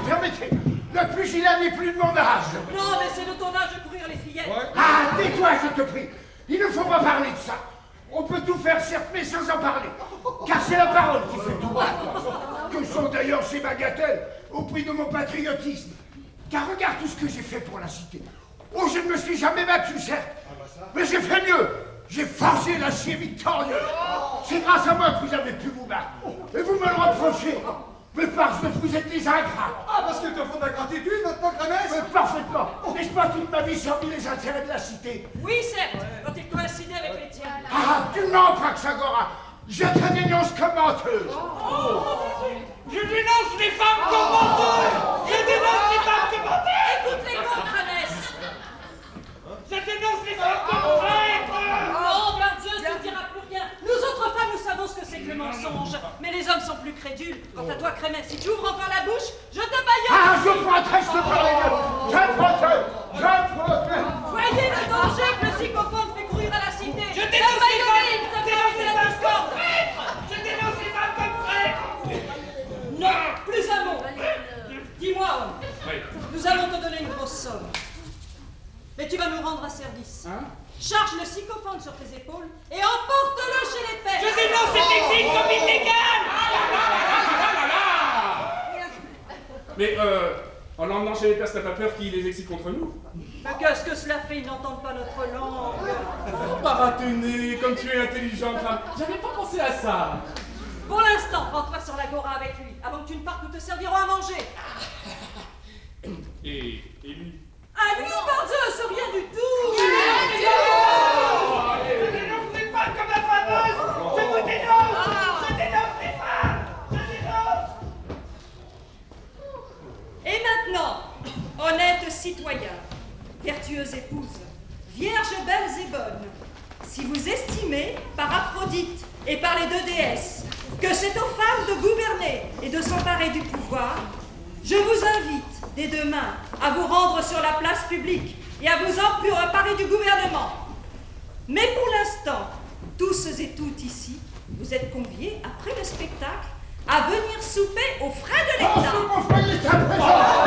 Permettez. Le pugilat n'est plus de mon âge. Non, mais c'est de ton âge de courir les fillettes. Ah, tais-toi, je te prie. Il ne faut pas parler de ça. On peut tout faire, certes, mais sans en parler. Car c'est la parole qui fait tout. Que sont d'ailleurs ces bagatelles au prix de mon patriotisme? Car regarde tout ce que j'ai fait pour la cité. Oh, je ne me suis jamais battu, certes. Mais j'ai fait mieux. J'ai forgé l'acier victorieux. C'est grâce à moi que vous avez pu vous battre. Et vous me le reprochez. Mais parce que vous êtes des ingrats. Ah, parce que te faut de la gratitude maintenant, Crémesse? Parfaitement. N'ai-je pas toute ma vie servi les intérêts de la cité? Oui, certes, quand il coïncidait avec les tiens. Ah, tu mens, Praxagora. Je te dénonce comme menteuse. Je dénonce les femmes comme menteuses! Je dénonce les femmes comme menteuses! Écoute les contre, Hanès. Je dénonce les femmes comme traîtres! Non, par Dieu, tu ne diras plus rien. Nous autres femmes, nous savons ce que c'est que le mensonge. Mais les hommes sont plus crédules. Quant à toi, Crémesse, si tu ouvres encore la bouche, je te baillonne. Ah, je proteste par les deux. Je proteste. Voyez le danger que le sycophone fait courir à la cité. Je dénonce les femmes! Ça Je fait dénonce les la femmes comme discorde. traîtres! Je dénonce les femmes comme traîtres! Non, plus un mot. Dis-moi, homme, Oui. nous allons te donner une grosse somme. Et tu vas nous rendre un service. Hein? Charge le sycophone sur tes épaules et emporte-le chez les pères. Je dénonce cet exil comme illégal! Mais en l'emmenant chez les pères, t'as pas peur qu'ils les excitent contre nous? Mais qu'est-ce que cela fait? Ils n'entendent pas notre langue. Oh, baratonné, comme tu es intelligente, femme. J'avais pas pensé à ça. Pour l'instant, rentre sur l'agora avec lui, avant que tu ne partes, nous te servirons à manger. Et lui? À lui, par Dieu, rien du tout. Je dénonce les femmes comme la fameuse! Je vous dénonce! Je dénonce les femmes! Je dénonce! Et maintenant, honnêtes citoyens, vertueuses épouses, vierges belles et bonnes, si vous estimez, par Aphrodite et par les deux déesses, que c'est aux femmes de gouverner et de s'emparer du pouvoir, je vous invite dès demain à vous rendre sur la place publique et à vous emparer du gouvernement. Mais pour l'instant, tous et toutes ici, vous êtes conviés, après le spectacle, à venir souper aux frais de l'État. Mon frère est à présent.